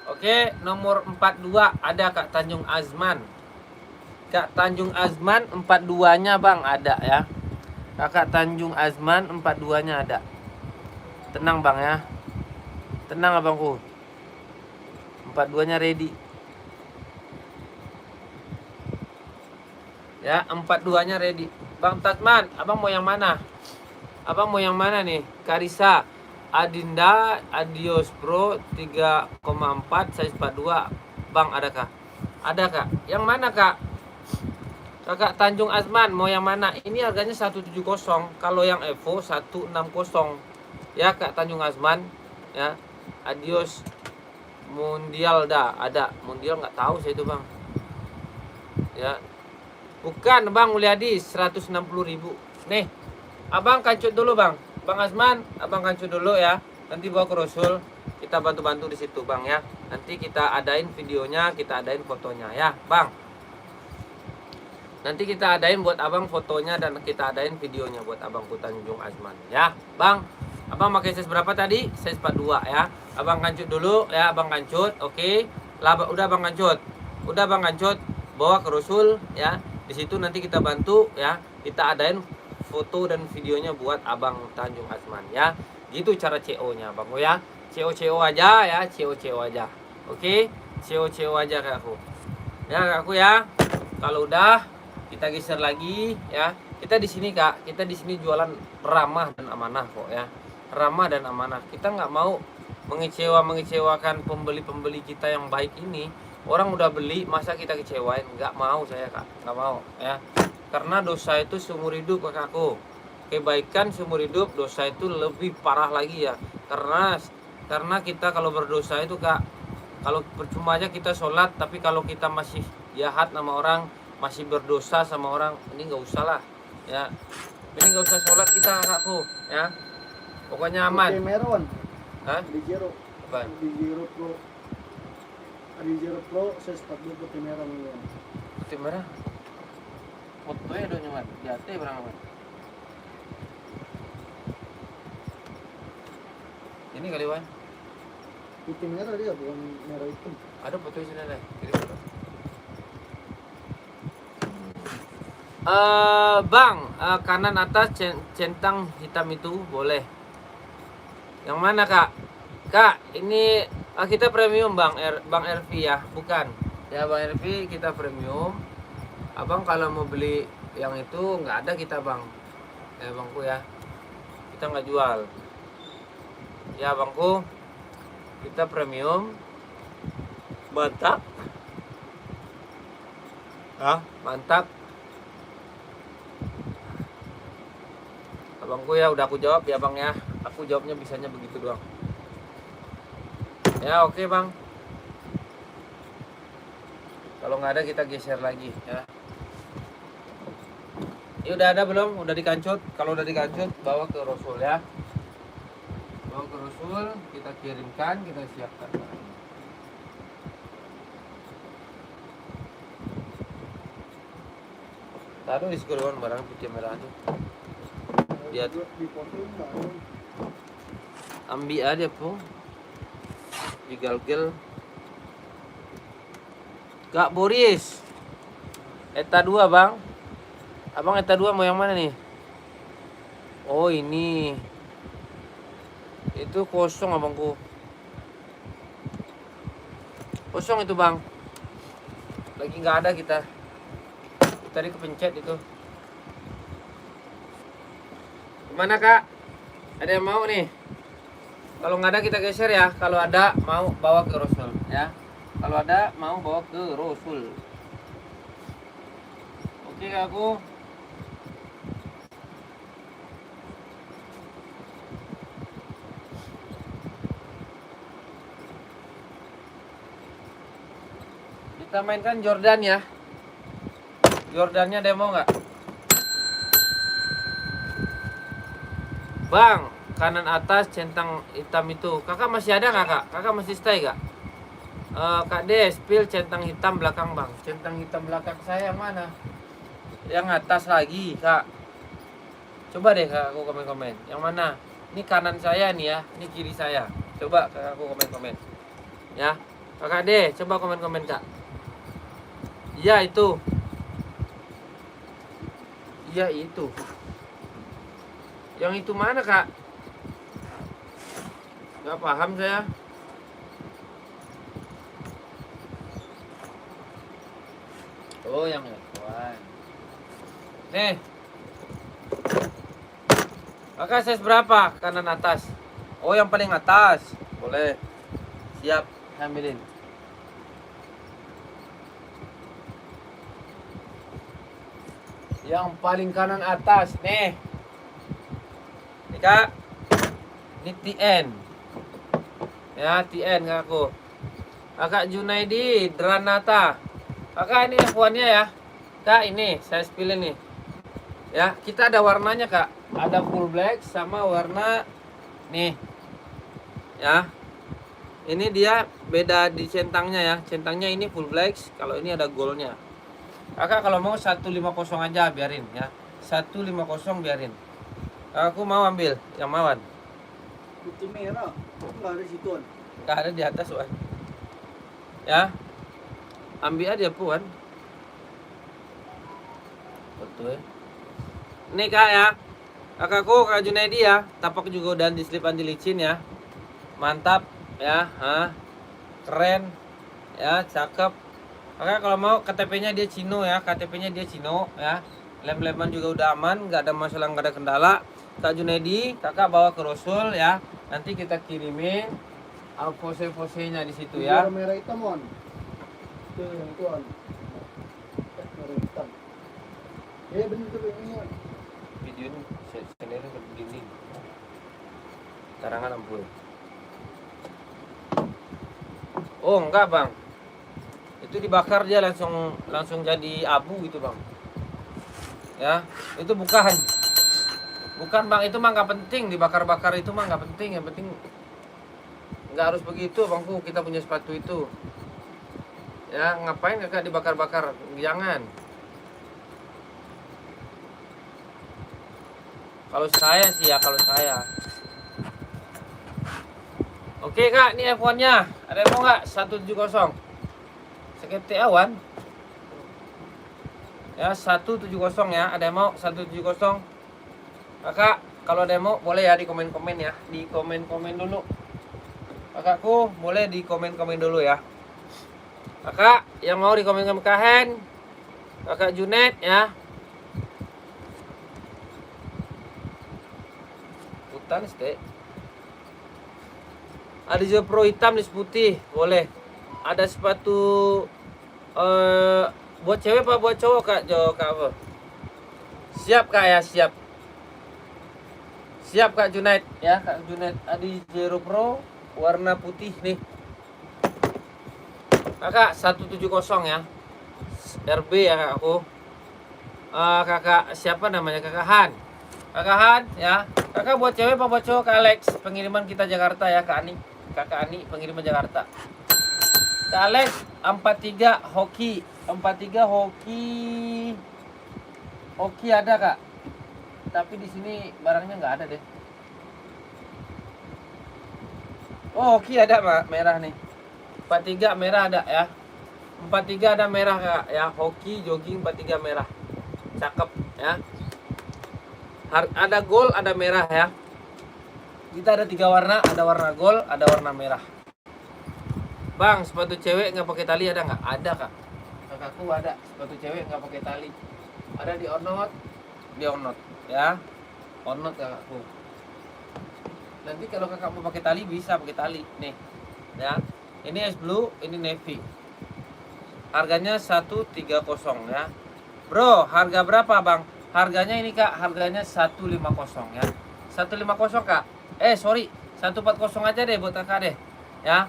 Oke, nomor 42 ada Kak Tanjung Azman. Kak Tanjung Azman 42-nya bang ada ya. Kakak Tanjung Azman 42-nya ada. Tenang bang ya. Tenang abangku. 42-nya ready. Ya, 42-nya ready. Bang Tatman, abang mau yang mana? Abang mau yang mana nih? Karisa, Adinda, Adios Pro 3,4 size 42. Bang, adakah? Ada kak. Yang mana kak? Kakak Tanjung Azman mau yang mana? Ini harganya 170. Kalau yang Evo 160. Ya Kak Tanjung Azman ya. Adios Mundial dah ada. Mundial nggak tahu saya itu bang. Ya. Bukan bang Mulyadi 160.000. Nih, abang kancut dulu bang. Bang Asman, abang kancut dulu ya. Nanti bawa ke Rasul. Kita bantu-bantu di situ bang ya. Nanti kita adain videonya, kita adain fotonya ya bang. Nanti kita adain buat abang fotonya dan kita adain videonya buat abang Tanjung Asman ya bang. Abang pakai size berapa tadi? Size 42 ya. Abang kancut dulu ya, abang kancut. Oke. Lah udah abang kancut. Udah abang kancut, bawa ke Rasul ya. Di situ nanti kita bantu ya. Kita adain foto dan videonya buat abang Tanjung Asman ya. Gitu cara CO-nya bang ya. CO aja ya, CO aja. Oke. CO aja kayak aku. Ya kayak aku ya. Kalau udah kita geser lagi ya. Kita di sini Kak, kita di sini jualan ramah dan amanah kok ya. Ramah dan amanah. Kita nggak mau mengecewakan pembeli-pembeli kita yang baik ini. Orang udah beli, masa kita kecewain? Nggak mau saya Kak, nggak mau ya. Karena dosa itu seumur hidup kakakku. Kebaikan seumur hidup, dosa itu lebih parah lagi ya. Karena kita kalau berdosa itu Kak, kalau percuma aja kita sholat, tapi kalau kita masih jahat sama orang, masih berdosa sama orang, ini nggak usah lah ya. Ini nggak usah sholat kita kakakku ya. Pokoknya aman. Putih meron. Hah? Di Zero. Apa? Di Zero Pro. Di Zero Pro size 42 putih meron yan. Putih merah. Fotonya udah nyaman. Jate berang aman. Ini kali Wan. Putih merah dia bukan merah hitam. Ada foto di sini deh. Kirim foto. Bang, kanan atas centang hitam itu boleh. Yang mana Kak? Kak, ini kita premium Bang Bang RV ya, bukan? Ya Bang RV kita premium. Abang kalau mau beli yang itu nggak ada kita Bang. Ya Bangku ya. Kita nggak jual. Ya Bangku. Kita premium. Mantap. Ah, mantap. Abangku ya udah aku jawab ya Bang ya. Aku jawabnya bisanya begitu doang. Ya oke Bang. Kalau nggak ada kita geser lagi ya. Ini udah ada belum? Udah dikancut? Kalau udah dikancut bawa ke Rasul ya. Bawa ke Rasul, kita kirimkan, kita siapkan. Taruh di sekolah barang putih merah itu. Lihat. Di foto enggak. Ambil aja po. Digalgel. Kak Boris. Eta 2 Bang. Abang Eta 2 mau yang mana nih? Oh ini. Itu kosong abangku. Kosong itu Bang. Lagi nggak ada kita. Tadi kepencet itu. Kemana Kak? Ada yang mau nih? Kalau nggak ada kita geser ya. Kalau ada mau bawa ke Rasul ya. Kalau ada mau bawa ke Rasul. Oke Kak aku. Kita mainkan Jordan ya. Jordannya demo nggak? Bang, kanan atas centang hitam itu. Kakak masih ada nggak Kak? Kakak masih stay nggak? Kak D, spill centang hitam belakang Bang. Centang hitam belakang saya yang mana? Yang atas lagi Kak. Coba deh Kak aku komen-komen. Yang mana? Ini kanan saya nih ya. Ini kiri saya. Coba Kak aku komen-komen. Ya. Kakak D, coba komen-komen Kak. Iya itu. Iya itu. Yang itu mana Kak? Gak paham saya. Oh yang itu. Nih. Kakak size berapa? Kanan atas. Oh yang paling atas. Boleh. Siap. Ambilin. Yang paling kanan atas nih. Nih Kak. Ini TN. Ya TN kakakku. Kakak Junaidi Dranata. Kakak ini F1 nya ya. Kak ini saya pilih nih. Ya, kita ada warnanya kak. Ada full black sama warna nih. Ya, ini dia beda di centangnya ya. Centangnya ini full black, kalau ini ada goldnya. Kakak kalau mau 150 aja biarin ya. 150 biarin. Aku mau ambil yang Mawan. Putih merah. Kok nggak ada situ Wan? Nggak ada di atas Wan. Ya, ambil aja Puan. Betul. Nih kak ya, kakakku Kak Junaidi ya, tapak juga udah diselipan di licin ya, mantap ya, keren ya, cakep. Kakak kalau mau KTP-nya dia Cino ya, KTP-nya dia Cino ya, lem-leman juga udah aman, nggak ada masalah, nggak ada kendala. Kak Junaidi, kakak bawa ke Rosul ya, nanti kita kirimin pose-posenya di situ ya. Merah hitam Wan. Tuh yang itu Wan. Merah hitam. Bener tuh ini Wan. Video ini sendiri ke dinding, karangan lampu. Oh enggak bang, itu dibakar dia langsung jadi abu gitu bang. Ya, itu bukan bang, itu mah nggak penting, dibakar-bakar itu mah nggak penting, yang penting nggak harus begitu bangku, kita punya sepatu itu. Ya ngapain kakak dibakar-bakar, jangan. Kalau saya sih ya, kalau saya. Oke kak, ini F1-nya. Ada yang mau nggak? 170. Sekete awan. Ya, 170 ya. Ada yang mau 170? Kakak, kalau ada yang mau boleh ya di komen-komen ya. Di komen-komen dulu. Kakakku, boleh di komen-komen dulu ya. Kakak, yang mau di komen-komen Kahen. Kakak Junet ya. Stay. Ada juga pro hitam lis putih, boleh. Ada sepatu buat cewek apa buat cowok kak? Jawab kak apa? Siap kak ya, siap. Siap kak Junaid ya, kak Junaid. Ada Zero Pro warna putih nih. Kakak 170 ya. RB ya kak aku. Kakak siapa namanya? Kakak Han. Kakak Han ya. Kakak buat cewek apa buat cowok Kak Alex? Pengiriman kita Jakarta ya Kak Ani. Kakak Ani pengiriman Jakarta. Kak Alex 43 hoki. 43 hoki. Hoki ada Kak. Tapi di sini barangnya nggak ada deh. Oh hoki ada Mak, merah nih. 43 merah ada ya. 43 ada merah Kak ya. Hoki jogging 43 merah. Cakep ya. Ada gold, ada merah ya. Kita ada 3 warna, ada warna gold, ada warna merah. Bang, sepatu cewek nggak pakai tali ada nggak? Ada kak. Kakakku ada sepatu cewek nggak pakai tali. Ada di Onot ya. Onot kakakku. Nanti kalau kakak mau pakai tali bisa pakai tali nih. Ya. Ini es blue, ini navy. Harganya 130 ya. Bro, harga berapa bang? Harganya ini kak, harganya 150 ya. 150 kak. Sorry, 140 aja deh buat kakak deh. Ya.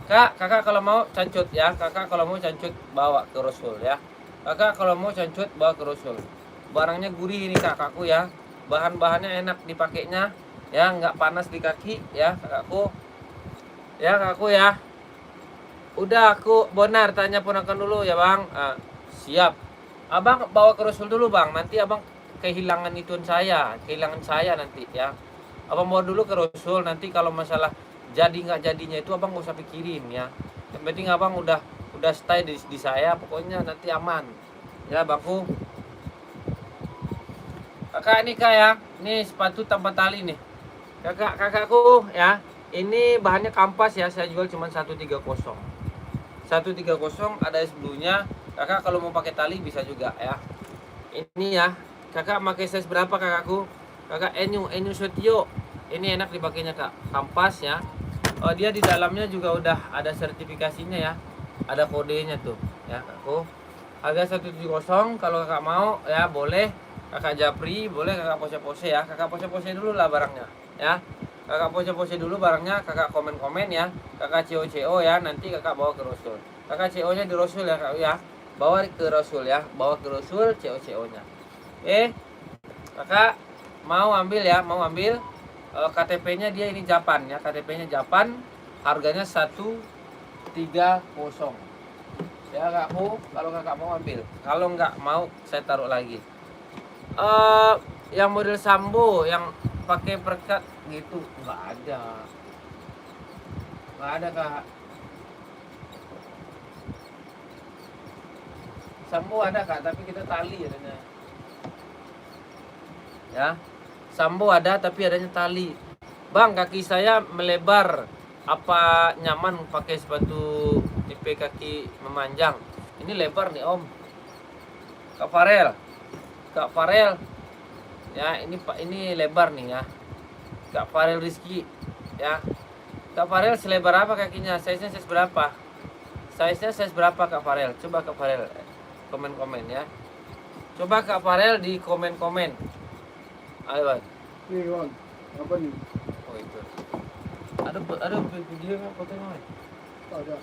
Kak, kakak kalau mau cancut ya. Kakak kalau mau cancut bawa ke Rosul ya. Kakak kalau mau cancut bawa ke Rosul. Barangnya gurih ini kakakku ya. Bahan-bahannya enak dipakainya. Ya, nggak panas di kaki ya kakakku. Ya kakakku ya. Udah aku Bonar tanya ponakan dulu ya bang. Siap. Abang bawa ke Rosul dulu bang, nanti abang kehilangan kehilangan saya nanti ya. Abang bawa dulu ke Rosul, nanti kalau masalah jadi nggak jadinya itu abang gak usah pikirin ya. Yang penting abang udah stay di saya, pokoknya nanti aman. Ya bangku. Kakak ini kak ya, ini sepatu tanpa tali nih. Kakakku ya, ini bahannya kampas ya, saya jual cuma 130. 130 ada es blue-nya. Kakak kalau mau pakai tali bisa juga ya. Ini ya. Kakak pakai size berapa kakakku? Kakak Enyu Setio. Ini enak dipakainya kak. Kampas ya. Dia di dalamnya juga udah ada sertifikasinya ya. Ada kodenya tuh ya kakakku. Harga 170 kalau kakak mau ya boleh. Kakak japri boleh, kakak pose-pose ya. Kakak pose-pose dulu lah barangnya ya. Kakak pose-pose dulu barangnya, kakak komen-komen ya. Kakak CO ya, nanti kakak bawa ke Rosul. Kakak CO-nya di Rosul ya kak ya. Bawa ke Rosul ya, bawa ke Rosul CO-nya. Kakak mau ambil ya, mau ambil KTP-nya dia ini Japan ya, KTP-nya Japan, harganya 130. Ya kakakku, kalau kakak mau ambil, kalau nggak mau saya taruh lagi. Yang model Sambo yang pakai perekat gitu nggak ada kak. Sambo ada kak, tapi kita tali adanya. Ya, Sambo ada tapi adanya tali. Bang, kaki saya melebar. Apa nyaman pakai sepatu tipe kaki memanjang? Ini lebar nih om. Kak Farel. Ya, ini lebar nih ya. Kak Farel Rizky. Ya. Kak Farel selebar apa kakinya? Size-nya size berapa? Size-nya size berapa Kak Farel? Coba Kak Farel komen-komen ya. Coba Kak Farel di komen-komen. Ayo, Bang. Nih Wan, apa nih? Oh itu. Ada video kan fotonya, Bang? Ada.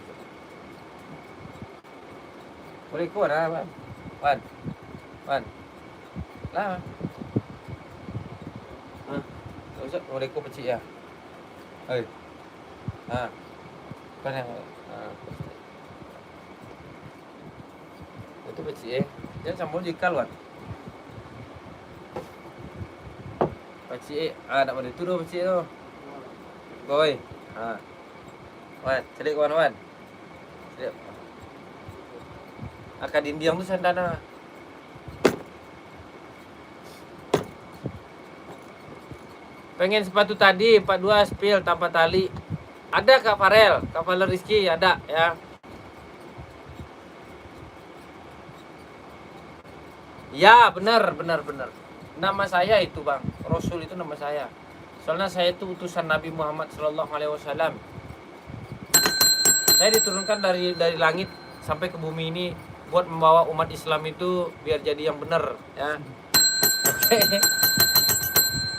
Boleh kuat lah, Bang. Wan. Lah. Usah boleh kuat pecik ya. Hei. Kan yang itu pecik jangan sambal jikal Wan. Pecik nak pada itu doh pecik tu. Boy. Wan, celik Wan. Celik. Akad indiang tu sandana. Pengen sepatu tadi 42 spill tanpa tali. Ada Kak Farel Rizky ada ya. Ya benar. Nama saya itu Bang. Rasul itu nama saya. Soalnya saya itu utusan Nabi Muhammad SAW. Saya diturunkan dari langit sampai ke bumi ini buat membawa umat Islam itu biar jadi yang benar ya.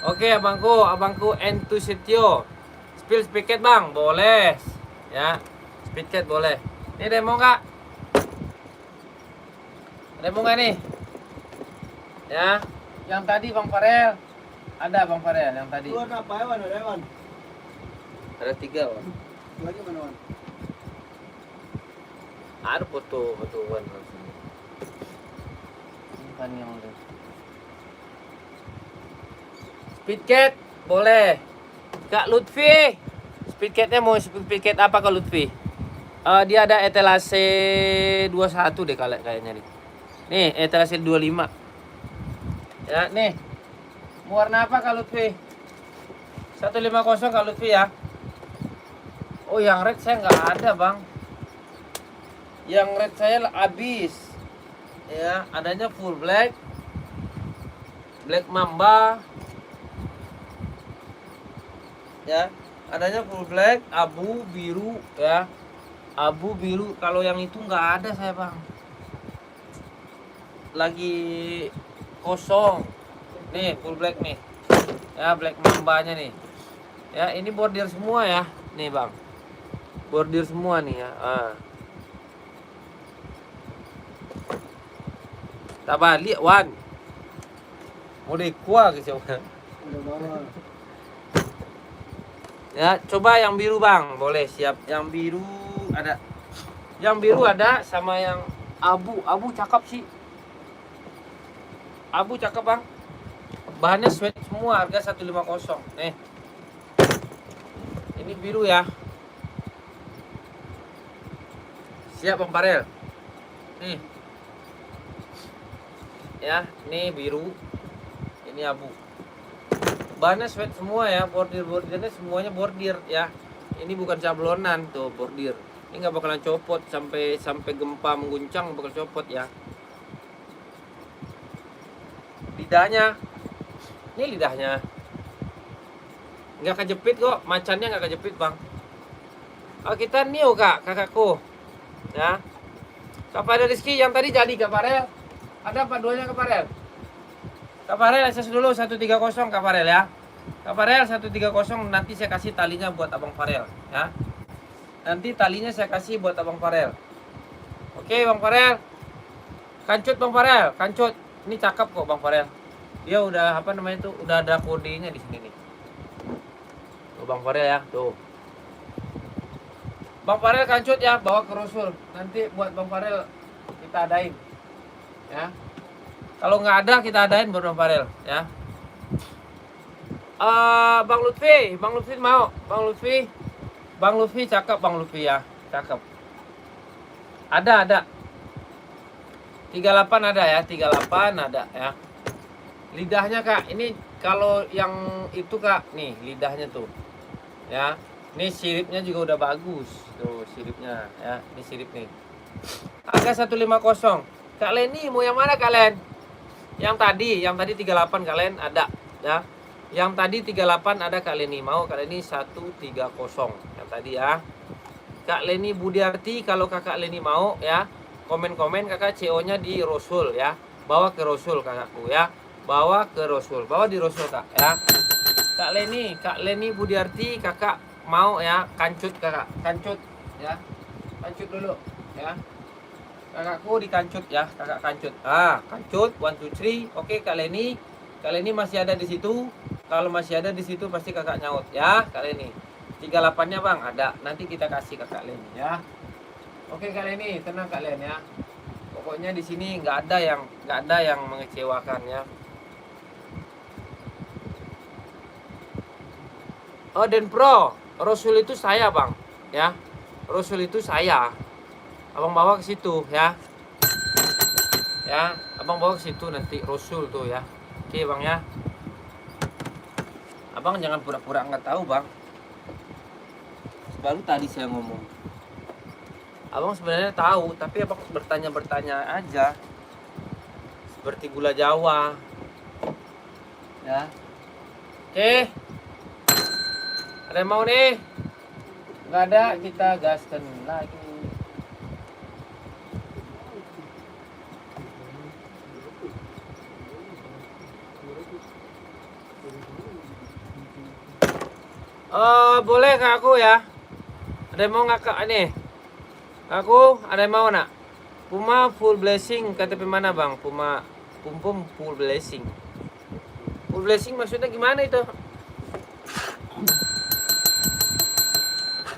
Oke abangku Entusetio. Spill speedcat Bang, boleh ya. Speedcat boleh. Ini demo nggak? Demo nggak nih? Ya, yang tadi Bang Farel. Ada Bang Farel yang tadi. Lu ada apa ya Wan? Ada Wan? Ada 3 Wan. Lagi mana Wan? Ada foto Wan. Bukan yang ada. Speedcat boleh. Kak Lutfi, speedcatnya mau speedcat apa Kak Lutfi? Dia ada etalase 21 deh kayaknya nih. Nih etalase 25. Ya nih. Mau warna apa Kak Lutfi? 150 Kak Lutfi ya. Oh yang red saya nggak ada Bang. Yang red saya habis. Ya adanya full black, black mamba. Ya adanya full black, abu biru ya, abu biru. Kalau yang itu nggak ada saya Bang, lagi kosong. Nih full black nih ya, black mambanya nih ya. Ini bordir semua ya nih Bang, bordir semua nih ya. Tak balik Wan, mau dekuah ke siapa? Udah bawa. Ya, coba yang biru Bang, boleh siap. Yang biru ada. Yang biru ada sama yang abu. Abu cakep sih. Abu cakep Bang. Bahannya sweat semua, harga 150. Nih. Ini biru ya. Siap Bang Farel. Nih. Ya, ini biru. Ini abu. Bahannya sweat semua ya, bordirnya semuanya bordir ya. Ini bukan sablonan tuh bordir. Ini nggak bakalan copot sampai gempa mengguncang bakal copot ya. Lidahnya, ini lidahnya nggak kejepit kok, macannya nggak kejepit Bang. Kita new kakakku ya. Kak Farel Rizky yang tadi jadi Kak Farel. Ada 42-nya Kak Farel. Kak Farel SS dulu 130 Kak Farel ya. Kak Farel 130, nanti saya kasih talinya buat Abang Farel ya. Nanti talinya saya kasih buat Abang Farel. Oke Bang Farel. Kancut Bang Farel, kancut. Ini cakep kok Bang Farel. Dia udah apa namanya itu, udah ada kodenya di sini nih. Tuh Bang Farel ya, tuh. Bang Farel kancut ya, bawa ke Rasul. Nanti buat Bang Farel kita adain. Ya. Kalau nggak ada kita adain buat Bang Farel, ya. Bang Lutfi mau. Bang Lutfi cakep Bang Lutfi ya, cakep. Ada. 38 ada ya, 38 ada ya. Lidahnya Kak, ini kalau yang itu Kak, nih lidahnya tuh. Ya. Ini siripnya juga udah bagus. Tuh siripnya ya, ini sirip nih. Harga 150. Kak Leni mau yang mana kalian? Yang tadi 38 kalian ada ya. Yang tadi 38 ada Kak Leni. Mau Kak Leni 130 yang tadi ya. Kak Leni Budiarti, kalau Kakak Leni mau ya, komen-komen Kakak CO-nya di Rasul ya. Bawa ke Rasul kakakku ya. Bawa ke Rasul. Bawa di Rasul Kak ya. Kak Leni Budiarti, Kakak mau ya, kancut Kakak. Kancut ya. Kancut dulu ya. Kakakku dikancut ya, Kakak kancut. Kancut 1 2 3. Oke Kak Leni. Kak Leni masih ada di situ. Kalau masih ada di situ pasti Kakak nyaut ya, Kak Leni. 38-nya Bang ada. Nanti kita kasih ke Kak Leni ya. Oke Kak Leni, tenang Kak Leni ya. Pokoknya di sini nggak ada yang mengecewakan ya. Oh, Den Pro, Rasul itu saya Bang ya. Rasul itu saya. Abang bawa ke situ ya. Ya, Abang bawa ke situ nanti Rasul tuh ya. Oke Bang ya. Abang jangan pura-pura nggak tahu Bang. Baru tadi saya ngomong. Abang sebenarnya tahu, tapi abang bertanya-bertanya aja. Seperti gula Jawa. Ya. Oke. Ada yang mau nih? Nggak ada, kita gaskan lagi. Boleh Kak aku ya. Ada yang mau nggak Kak ini? Aku ada yang mau nak? Puma full blessing, KTP mana Bang? Puma Pum full blessing. Full blessing maksudnya gimana itu?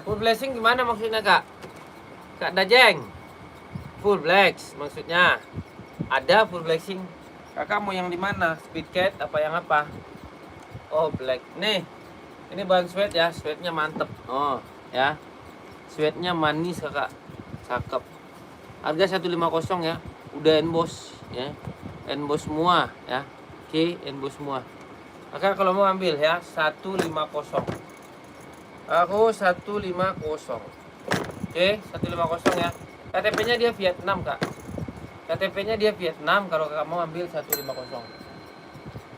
Full blessing gimana maksudnya Kak? Kak Dajeng. Full blacks maksudnya. Ada full blessing. Kakak mau yang di mana? Speed cat apa yang apa? Oh, black. Nih. Ini bahan sweat ya, sweatnya mantep. Oh, ya. Sweatnya manis Kakak. Cakep. Harga 150 ya. Udah emboss ya. Emboss semua ya. Oke, emboss semua. Kakak kalau mau ambil ya 150. Aku 150. Oke, 150 ya. KTP-nya dia Vietnam, Kak. KTP-nya dia Vietnam kalau Kakak mau ambil 150.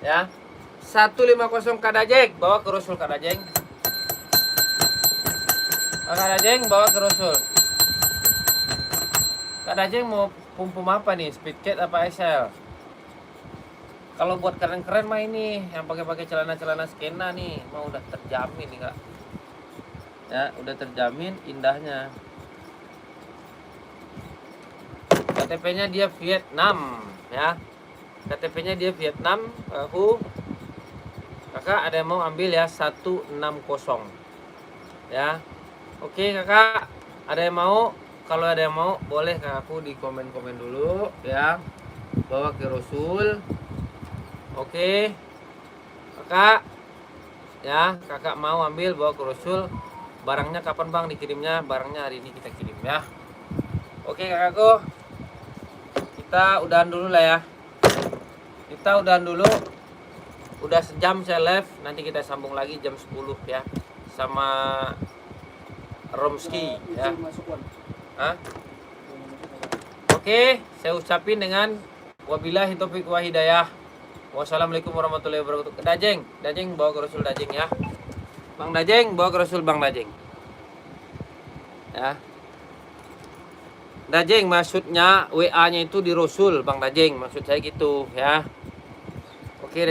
Ya. 150 Kak Dajeng, bawa ke Rasul Kak Dajeng. Kak Dajeng bawa ke Rasul. Kak Dajeng mau pum apa nih? Speed cat apa XL? Kalau buat keren-keren mah ini yang pakai celana-celana skena nih, mau udah terjamin nih Kak. Ya, udah terjamin indahnya. KTP-nya dia Vietnam ya. KTP-nya dia Vietnam. Kakak ada yang mau ambil ya 160 ya. Oke Kakak, ada yang mau? Kalau ada yang mau boleh Kakakku di komen-komen dulu ya. Bawa ke Rasul. Oke Kakak ya, Kakak mau ambil bawa ke Rasul. Barangnya kapan Bang dikirimnya? Barangnya hari ini kita kirim ya. Oke Kakakku, kita udahan dulu lah ya. Kita udahan dulu. Udah sejam saya live, nanti kita sambung lagi jam 10 ya sama Romski ya. Hah? Oke, saya ucapin dengan wabillahi taufiq wa hidayah. Wassalamualaikum warahmatullahi wabarakatuh. Dajeng bawa ke Rasul Dajeng ya. Bang Dajeng bawa ke Rasul Bang Dajeng. Ya. Dajeng maksudnya WA-nya itu di Rasul Bang Dajeng, maksud saya gitu ya.